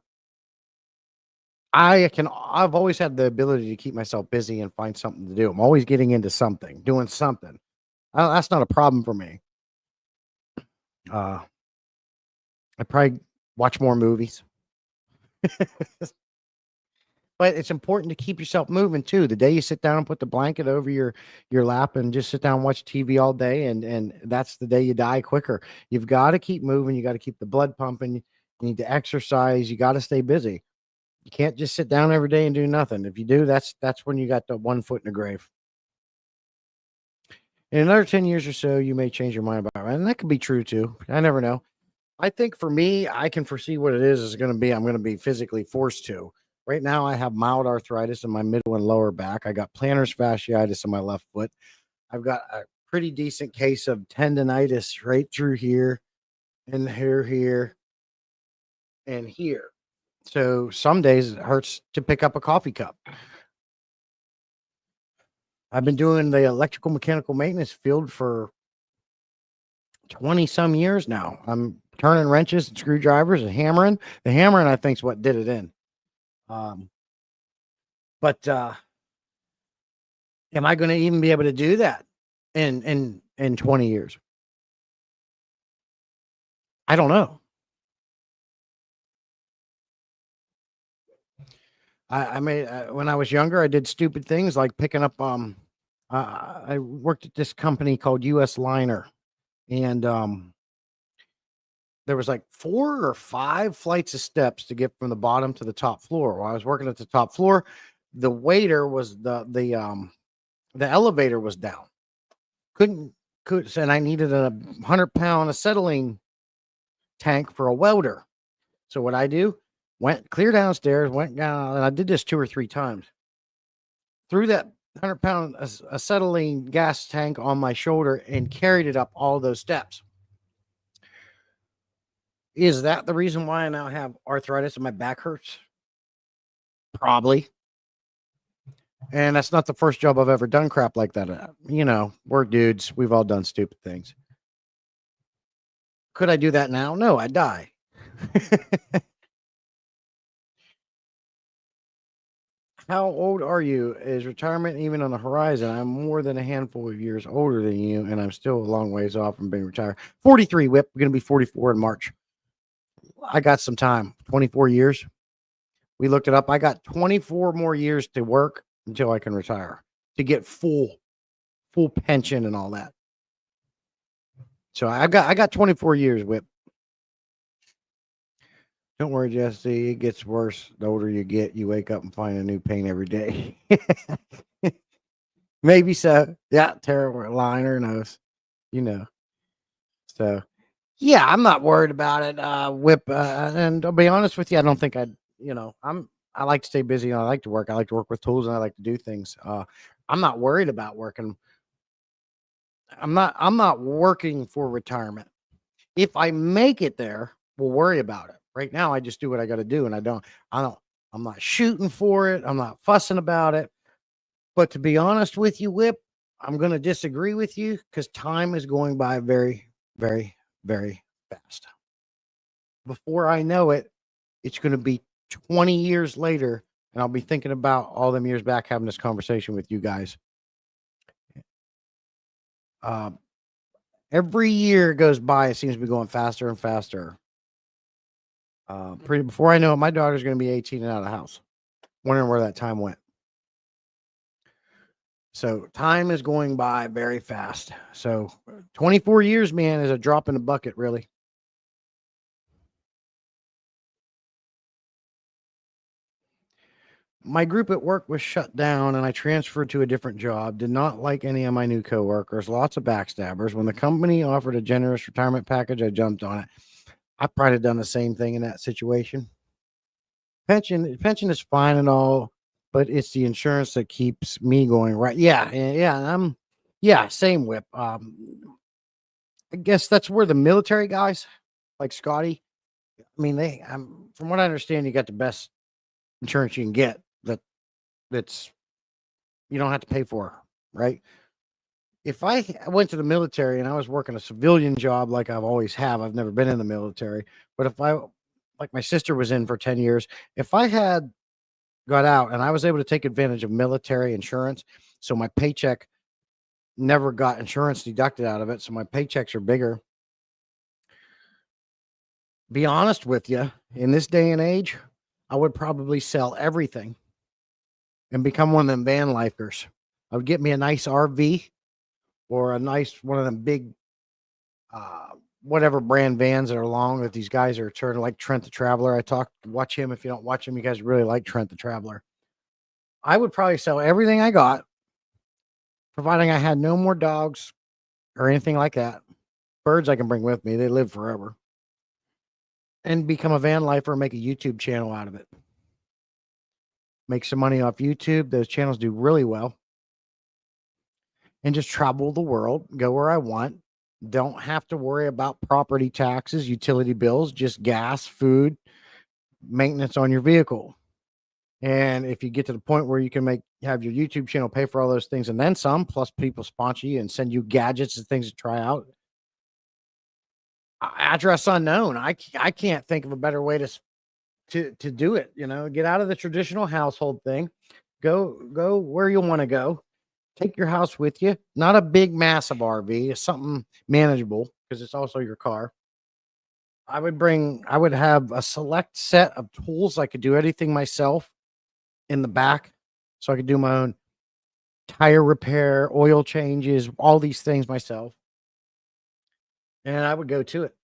always had the ability to keep myself busy and find something to do. I'm always getting into something, doing something. That's not a problem for me. I probably watch more movies. But it's important to keep yourself moving too. The day you sit down and put the blanket over your lap and just sit down and watch TV all day, and that's the day you die quicker. You've got to keep moving. You got to keep the blood pumping. You need to exercise. You got to stay busy. You can't just sit down every day and do nothing. If you do, that's when you got the 1 foot in the grave. In another 10 years or so, you may change your mind about it. And that could be true too. I never know. I think for me, I can foresee what it is going to be. I'm going to be physically forced to. Right now, I have mild arthritis in my middle and lower back. I got plantar fasciitis in my left foot. I've got a pretty decent case of tendonitis right through here and here and here. So some days it hurts to pick up a coffee cup. I've been doing the electrical mechanical maintenance field for 20 some years now. I'm turning wrenches and screwdrivers and hammering. The hammering, I think, is what did it in. But am I going to even be able to do that in 20 years? I don't know. I made when I was younger, I did stupid things like picking up. I worked at this company called U.S. Liner, and there was like 4 or 5 flights of steps to get from the bottom to the top floor. While I was working at the top floor, the waiter was the elevator was down. And I needed a 100-pound acetylene tank for a welder. So what I do, went clear downstairs, went down, and I did this 2 or 3 times. Threw that 100-pound acetylene gas tank on my shoulder and carried it up all those steps. Is that the reason why I now have arthritis and my back hurts? Probably. And that's not the first job I've ever done crap like that. We're dudes. We've all done stupid things. Could I do that now? No, I'd die. How old are you? Is retirement even on the horizon? I'm more than a handful of years older than you, and I'm still a long ways off from being retired. 43, Whip. We're going to be 44 in March. I got some time. 24 years. We looked it up. I got 24 more years to work until I can retire to get full pension and all that. So I got 24 years, Whip. Don't worry, Jesse. It gets worse the older you get. You wake up and find a new pain every day. Maybe so. Yeah, terrible liner knows. So, yeah, I'm not worried about it. Whip. And I'll be honest with you, I don't think I'd. I like to stay busy. And I like to work. I like to work with tools, and I like to do things. I'm not worried about working. I'm not working for retirement. If I make it there, we'll worry about it. Right now, I just do what I got to do, and I'm not shooting for it. I'm not fussing about it. But to be honest with you, Whip, I'm going to disagree with you because time is going by very, very, very fast. Before I know it, it's going to be 20 years later, and I'll be thinking about all them years back having this conversation with you guys. Every year goes by, it seems to be going faster and faster. Before I know it, my daughter's going to be 18 and out of the house. Wondering where that time went. So time is going by very fast. So 24 years, man, is a drop in the bucket, really. My group at work was shut down and I transferred to a different job. Did not like any of my new coworkers. Lots of backstabbers. When the company offered a generous retirement package, I jumped on it. I probably have done the same thing in that situation. Pension is fine and all, but it's the insurance that keeps me going, right? Yeah. Same, Whip. I guess that's where the military guys like Scotty. I mean, from what I understand, you got the best insurance you can get. That's you don't have to pay for, right? If I went to the military and I was working a civilian job like I've always have, I've never been in the military, but if I, like my sister was in for 10 years, if I had got out and I was able to take advantage of military insurance, so my paycheck never got insurance deducted out of it, so my paychecks are bigger. Be honest with you, in this day and age, I would probably sell everything and become one of them van lifers. I would get me a nice RV or a nice one of them big whatever brand vans that are long that these guys are turning, like Trent the Traveler. Watch him. If you don't watch him, you guys really like Trent the Traveler. I would probably sell everything I got, providing I had no more dogs or anything like that. Birds I can bring with me. They live forever. And become a van lifer and make a YouTube channel out of it. Make some money off YouTube. Those channels do really well. And just travel the world, go where I want. Don't have to worry about property taxes, utility bills, just gas, food, maintenance on your vehicle. And if you get to the point where you can have your YouTube channel pay for all those things and then some, plus people sponsor you and send you gadgets and things to try out. Address unknown. I can't think of a better way to do it. Get out of the traditional household thing. Go where you want to go. Take your house with you. Not a big, massive RV. It's something manageable because it's also your car. I would have a select set of tools. I could do anything myself in the back. So I could do my own tire repair, oil changes, all these things myself. And I would go to it.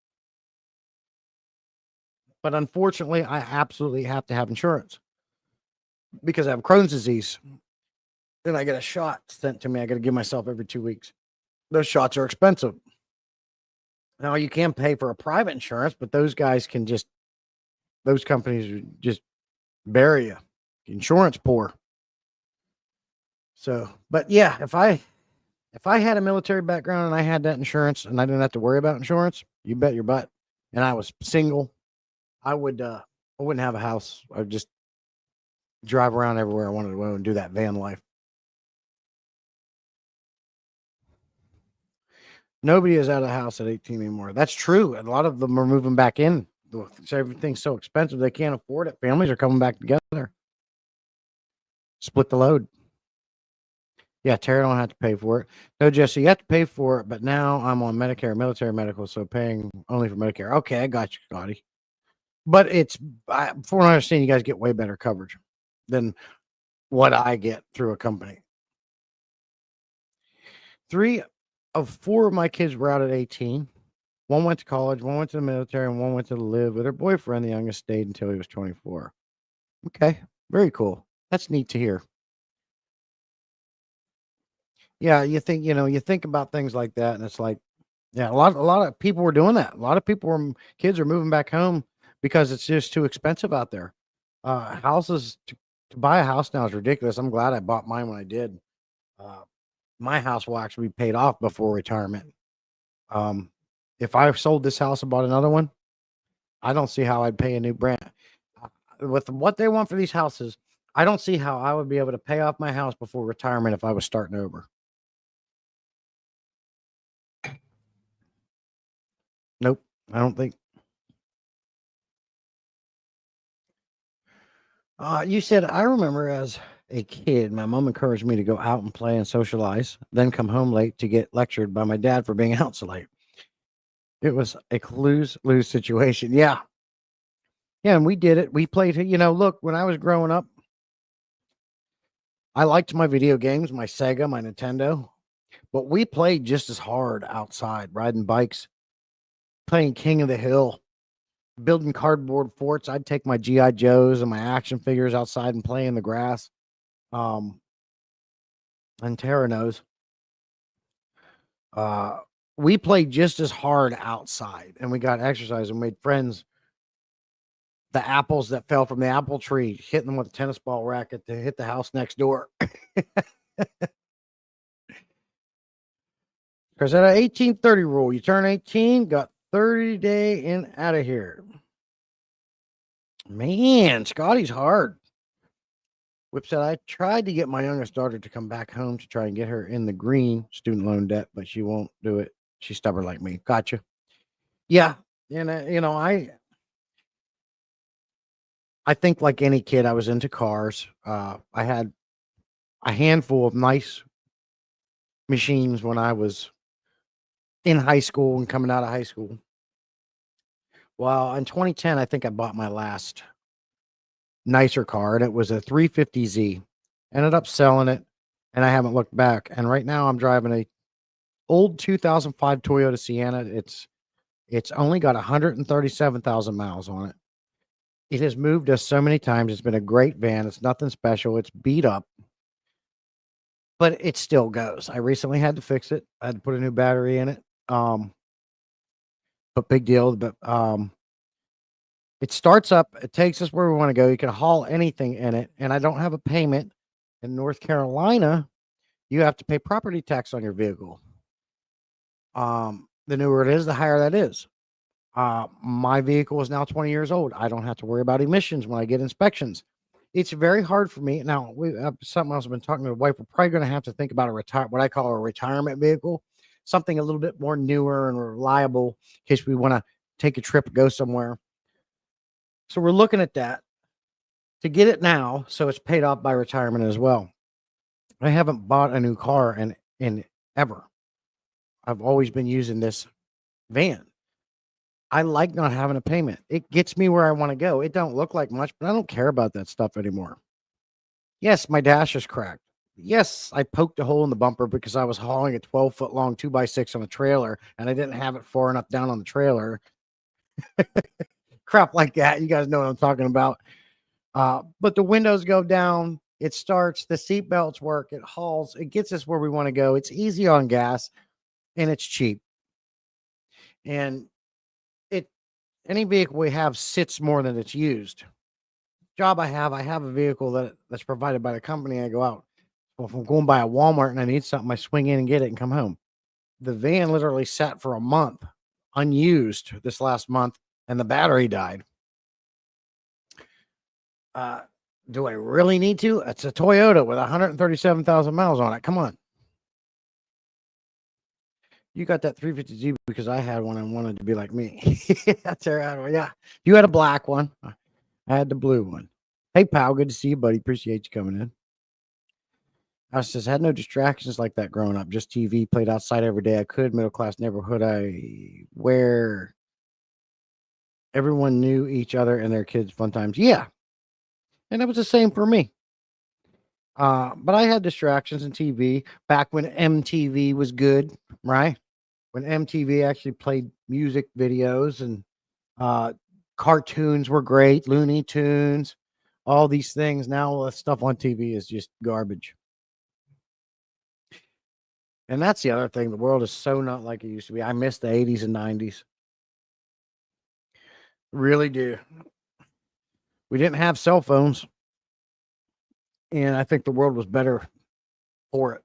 But unfortunately, I absolutely have to have insurance because I have Crohn's disease. Then I get a shot sent to me. I got to give myself every 2 weeks. Those shots are expensive. Now you can pay for a private insurance, but those companies just bury you. Insurance poor. So, but yeah, if I had a military background and I had that insurance and I didn't have to worry about insurance, you bet your butt. And I was single, I wouldn't have a house. I would just drive around everywhere I wanted to go and do that van life. Nobody is out of the house at 18 anymore. That's true. And a lot of them are moving back in. So everything's so expensive, they can't afford it. Families are coming back together. Split the load. Yeah, Tara don't have to pay for it. No, Jesse, you have to pay for it, but now I'm on Medicare, military medical, so paying only for Medicare. Okay, I got you, Scotty. But from what I understand, you guys get way better coverage than what I get through a company. 3 of 4 of my kids were out at 18. One went to college, one went to the military, and one went to live with her boyfriend. The youngest stayed until he was 24. Okay, very cool. That's neat to hear. Yeah, you think about things like that, and it's like, yeah, a lot of people were doing that. A lot of kids are moving back home because it's just too expensive out there. Houses to buy a house now is ridiculous. I'm glad I bought mine when I did. My house will actually be paid off before retirement. If I sold this house and bought another one, I don't see how I'd pay a new brand. With what they want for these houses, I don't see how I would be able to pay off my house before retirement if I was starting over. Nope, I don't think. You said, I remember as a kid, my mom encouraged me to go out and play and socialize, then come home late to get lectured by my dad for being out so late. It was a lose situation. Yeah. Yeah, and we did it. We played, look, when I was growing up, I liked my video games, my Sega, my Nintendo, but we played just as hard outside, riding bikes, playing King of the Hill, building cardboard forts. I'd take my GI Joes and my action figures outside and play in the grass. And Tara knows. We played just as hard outside, and we got exercise and made friends. The apples that fell from the apple tree, hitting them with a tennis ball racket to hit the house next door. Because at an 1830 rule, you turn 18, got 30 day in out of here. Man, Scotty's hard. Whip said, I tried to get my youngest daughter to come back home to try and get her in the green student loan debt, but she won't do it. She's stubborn like me. Gotcha. Yeah. And, I think like any kid, I was into cars. I had a handful of nice machines when I was in high school and coming out of high school. Well, in 2010, I think I bought my last nicer car, and it was a 350Z. Ended up selling it, and I haven't looked back. And right now, I'm driving a old 2005 Toyota Sienna. It's only got 137,000 miles on it. It has moved us so many times. It's been a great van. It's nothing special. It's beat up, but it still goes. I recently had to fix it. I had to put a new battery in it. But big deal. But it starts up. It takes us where we want to go. You can haul anything in it, and I don't have a payment. In North Carolina, you have to pay property tax on your vehicle. The newer it is, the higher that is. My vehicle is now 20 years old. I don't have to worry about emissions when I get inspections. It's very hard for me. Now, something else I've been talking to the wife. We're probably going to have to think about what I call a retirement vehicle, something a little bit more newer and reliable in case we want to take a trip, go somewhere. So we're looking at that to get it now, so it's paid off by retirement as well. I haven't bought a new car in ever. I've always been using this van. I like not having a payment. It gets me where I want to go. It don't look like much, but I don't care about that stuff anymore. Yes, my dash is cracked. Yes, I poked a hole in the bumper because I was hauling a 12-foot long 2x6 on a trailer and I didn't have it far enough down on the trailer. Crap like that. You guys know what I'm talking about. But the windows go down. It starts. The seat belts work. It hauls. It gets us where we want to go. It's easy on gas and it's cheap. And any vehicle we have sits more than it's used. Job I have a vehicle that's provided by the company. I go out. Well, if I'm going by a Walmart and I need something, I swing in and get it and come home. The van literally sat for a month unused this last month and the battery died. Do I really need to? It's a Toyota with 137,000 miles on it. Come on. You got that 350Z because I had one and wanted to be like me. That's right. Yeah. You had a black one. I had the blue one. Hey, pal. Good to see you, buddy. Appreciate you coming in. I says, had no distractions like that growing up. Just TV, played outside every day I could. Middle class neighborhood where everyone knew each other and their kids fun times. Yeah. And it was the same for me. But I had distractions in TV back when MTV was good, right? When MTV actually played music videos and cartoons were great, Looney Tunes, all these things. Now all the stuff on TV is just garbage. And that's the other thing. The world is so not like it used to be. I miss the 80s and 90s. Really do. We didn't have cell phones. And I think the world was better for it.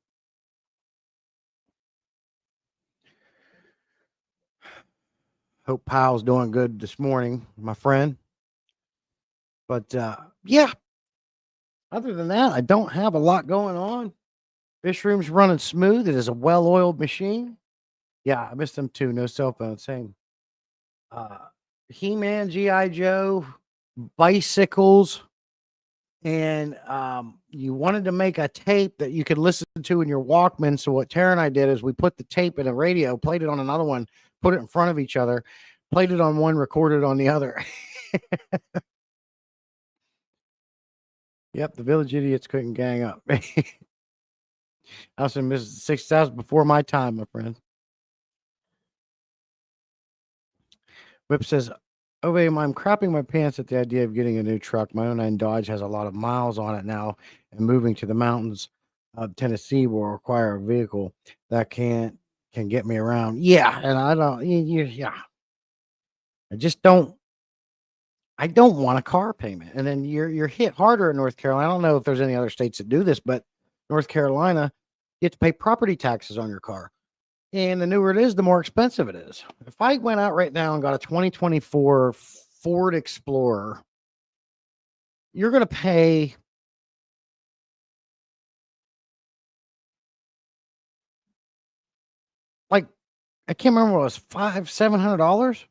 Hope Powell's doing good this morning, my friend. But yeah, other than that, I don't have a lot going on. Fish room's running smooth. It is a well-oiled machine. Yeah, I missed them too. No cell phone. Same. He-Man, G.I. Joe, bicycles, and you wanted to make a tape that you could listen to in your Walkman. So what Tara and I did is we put the tape in a radio, played it on another one, put it in front of each other, played it on one, recorded on the other. Yep, the Village Idiots couldn't gang up. I was in Mrs. 6,000 before my time, my friend. Whip says, "Oh, I'm crapping my pants at the idea of getting a new truck. My 09 Dodge has a lot of miles on it now, and moving to the mountains of Tennessee will require a vehicle that can get me around." Yeah, and I don't. Yeah, I just don't. I don't want a car payment. And then you're hit harder in North Carolina. I don't know if there's any other states that do this, but North Carolina, you have to pay property taxes on your car. And the newer it is, the more expensive it is. If I went out right now and got a 2024 Ford Explorer, you're going to pay like, I can't remember what it was, $700.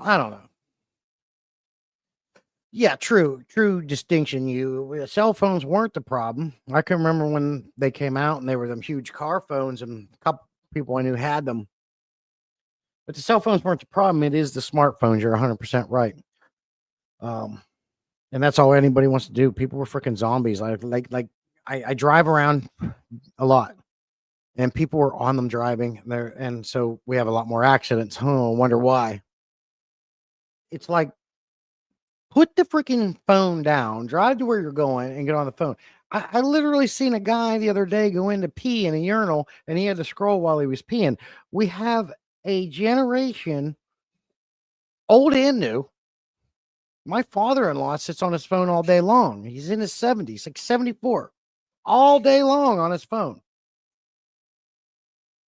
I don't know. Yeah, true distinction. Cell phones weren't the problem. I can remember when they came out and they were them huge car phones, and a couple people I knew had them. But the cell phones weren't the problem. It is the smartphones. You're 100% right. And that's all anybody wants to do. People were freaking zombies. I drive around a lot. and people were on them driving there. And so we have a lot more accidents. Oh, I wonder why. It's like, put the freaking phone down, drive to where you're going, and get on the phone. I literally seen a guy the other day go in to pee in a urinal, and he had to scroll while he was peeing. We have a generation, old and new. My father-in-law sits on his phone all day long. He's in his 70s, like 74, all day long on his phone.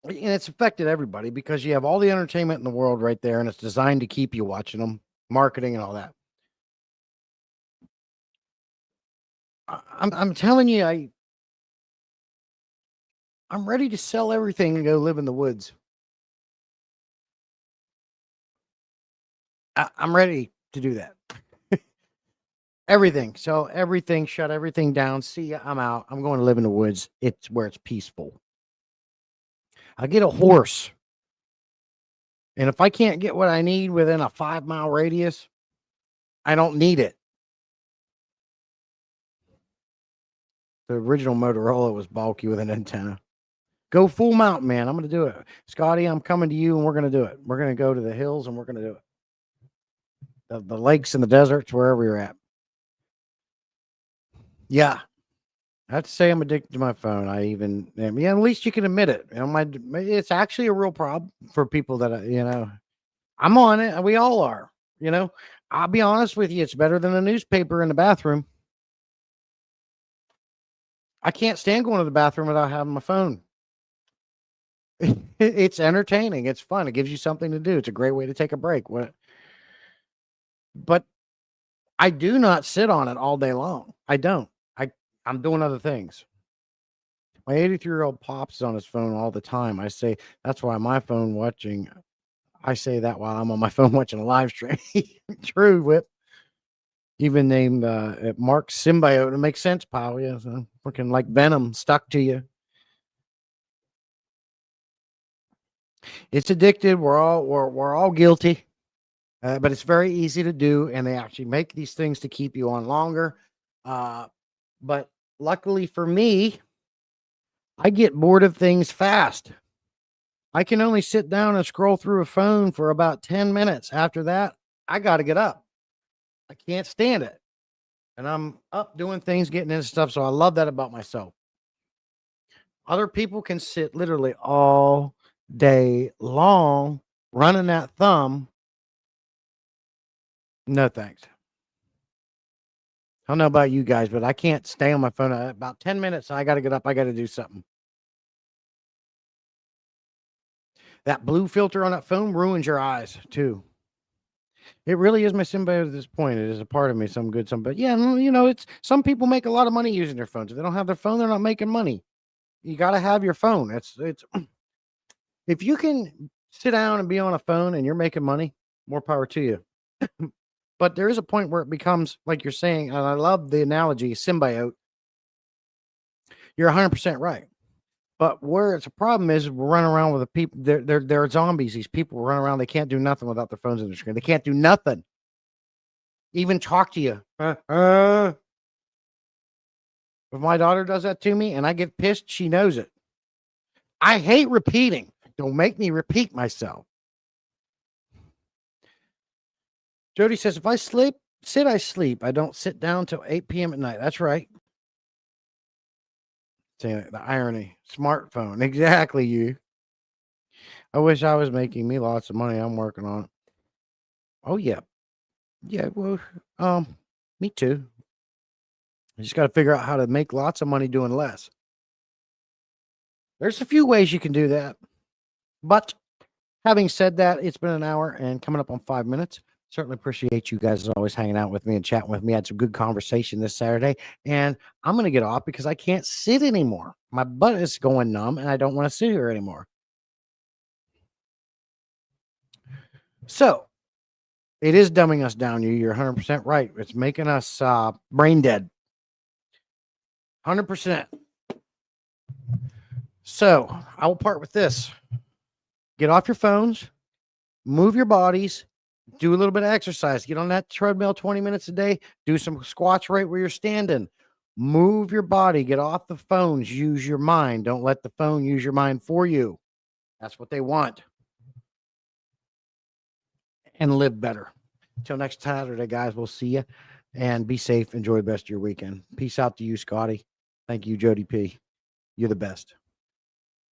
And it's affected everybody because you have all the entertainment in the world right there, and it's designed to keep you watching them, marketing and all that. I'm telling you, I'm ready to sell everything and go live in the woods. I'm ready to do that. Everything. So everything, shut everything down. See ya, I'm out. I'm going to live in the woods. It's where it's peaceful. I get a horse. And if I can't get what I need within a 5-mile radius, I don't need it. The original Motorola was bulky with an antenna. Go full mount, man. I'm going to do it. Scotty, I'm coming to you and we're going to do it. We're going to go to the hills and we're going to do it. The lakes and the deserts, wherever you're at. Yeah. I have to say I'm addicted to my phone. At least you can admit it. You know, it's actually a real problem for people that, I'm on it. We all are, I'll be honest with you. It's better than a newspaper in the bathroom. I can't stand going to the bathroom without having my phone. It's entertaining. It's fun. It gives you something to do. It's a great way to take a break. But I do not sit on it all day long. I don't. I'm doing other things. My 83-year-old pops is on his phone all the time. I say, that's why my phone watching. I say that while I'm on my phone watching a live stream. True, Whip. Even named Mark Symbiote. It makes sense, pal. Yeah, so looking like Venom stuck to you. It's addicted. We're all guilty, but it's very easy to do, and they actually make these things to keep you on longer. But luckily for me, I get bored of things fast. I can only sit down and scroll through a phone for about 10 minutes. After that, I got to get up. I can't stand it. And I'm up doing things, getting into stuff. So I love that about myself. Other people can sit literally all day long running that thumb. No thanks. I don't know about you guys, but I can't stay on my phone about 10 minutes. I got to get up. I got to do something. That blue filter on that phone ruins your eyes too. It really is my symbiote at this point. It is a part of me, some good, some bad. Yeah, it's some people make a lot of money using their phones. If they don't have their phone, they're not making money. You got to have your phone. It's if you can sit down and be on a phone and you're making money, more power to you. But there is a point where it becomes like you're saying, and I love the analogy, symbiote. You're 100% right. But where it's a problem is we're running around with the people. They're zombies. These people run around. They can't do nothing without their phones on their screen. They can't do nothing. Even talk to you. If my daughter does that to me and I get pissed, she knows it. I hate repeating. Don't make me repeat myself. Jody says, if I I sleep. I don't sit down till 8 p.m. at night. That's right. The irony. Smartphone. Exactly, you. I wish I was making me lots of money. I'm working on it. Oh, yeah. Yeah, well, me too. I just got to figure out how to make lots of money doing less. There's a few ways you can do that. But having said that, it's been an hour and coming up on 5 minutes. Certainly appreciate you guys as always hanging out with me and chatting with me. I had some good conversation this Saturday, and I'm going to get off because I can't sit anymore. My butt is going numb, and I don't want to sit here anymore. So it is dumbing us down. You're 100% right. It's making us brain dead. 100%. So I will part with this. Get off your phones, move your bodies, do a little bit of exercise. Get on that treadmill 20 minutes a day. Do some squats right where you're standing. Move your body, get off the phones, use your mind. Don't let the phone use your mind for you. That's what they want. And live better. Till next Saturday, guys, we'll see you. And be safe. Enjoy the best of your weekend. Peace out to you, Scotty. Thank you, Jody P. You're the best.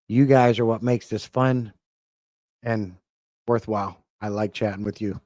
You guys are what makes this fun and worthwhile. I like chatting with you.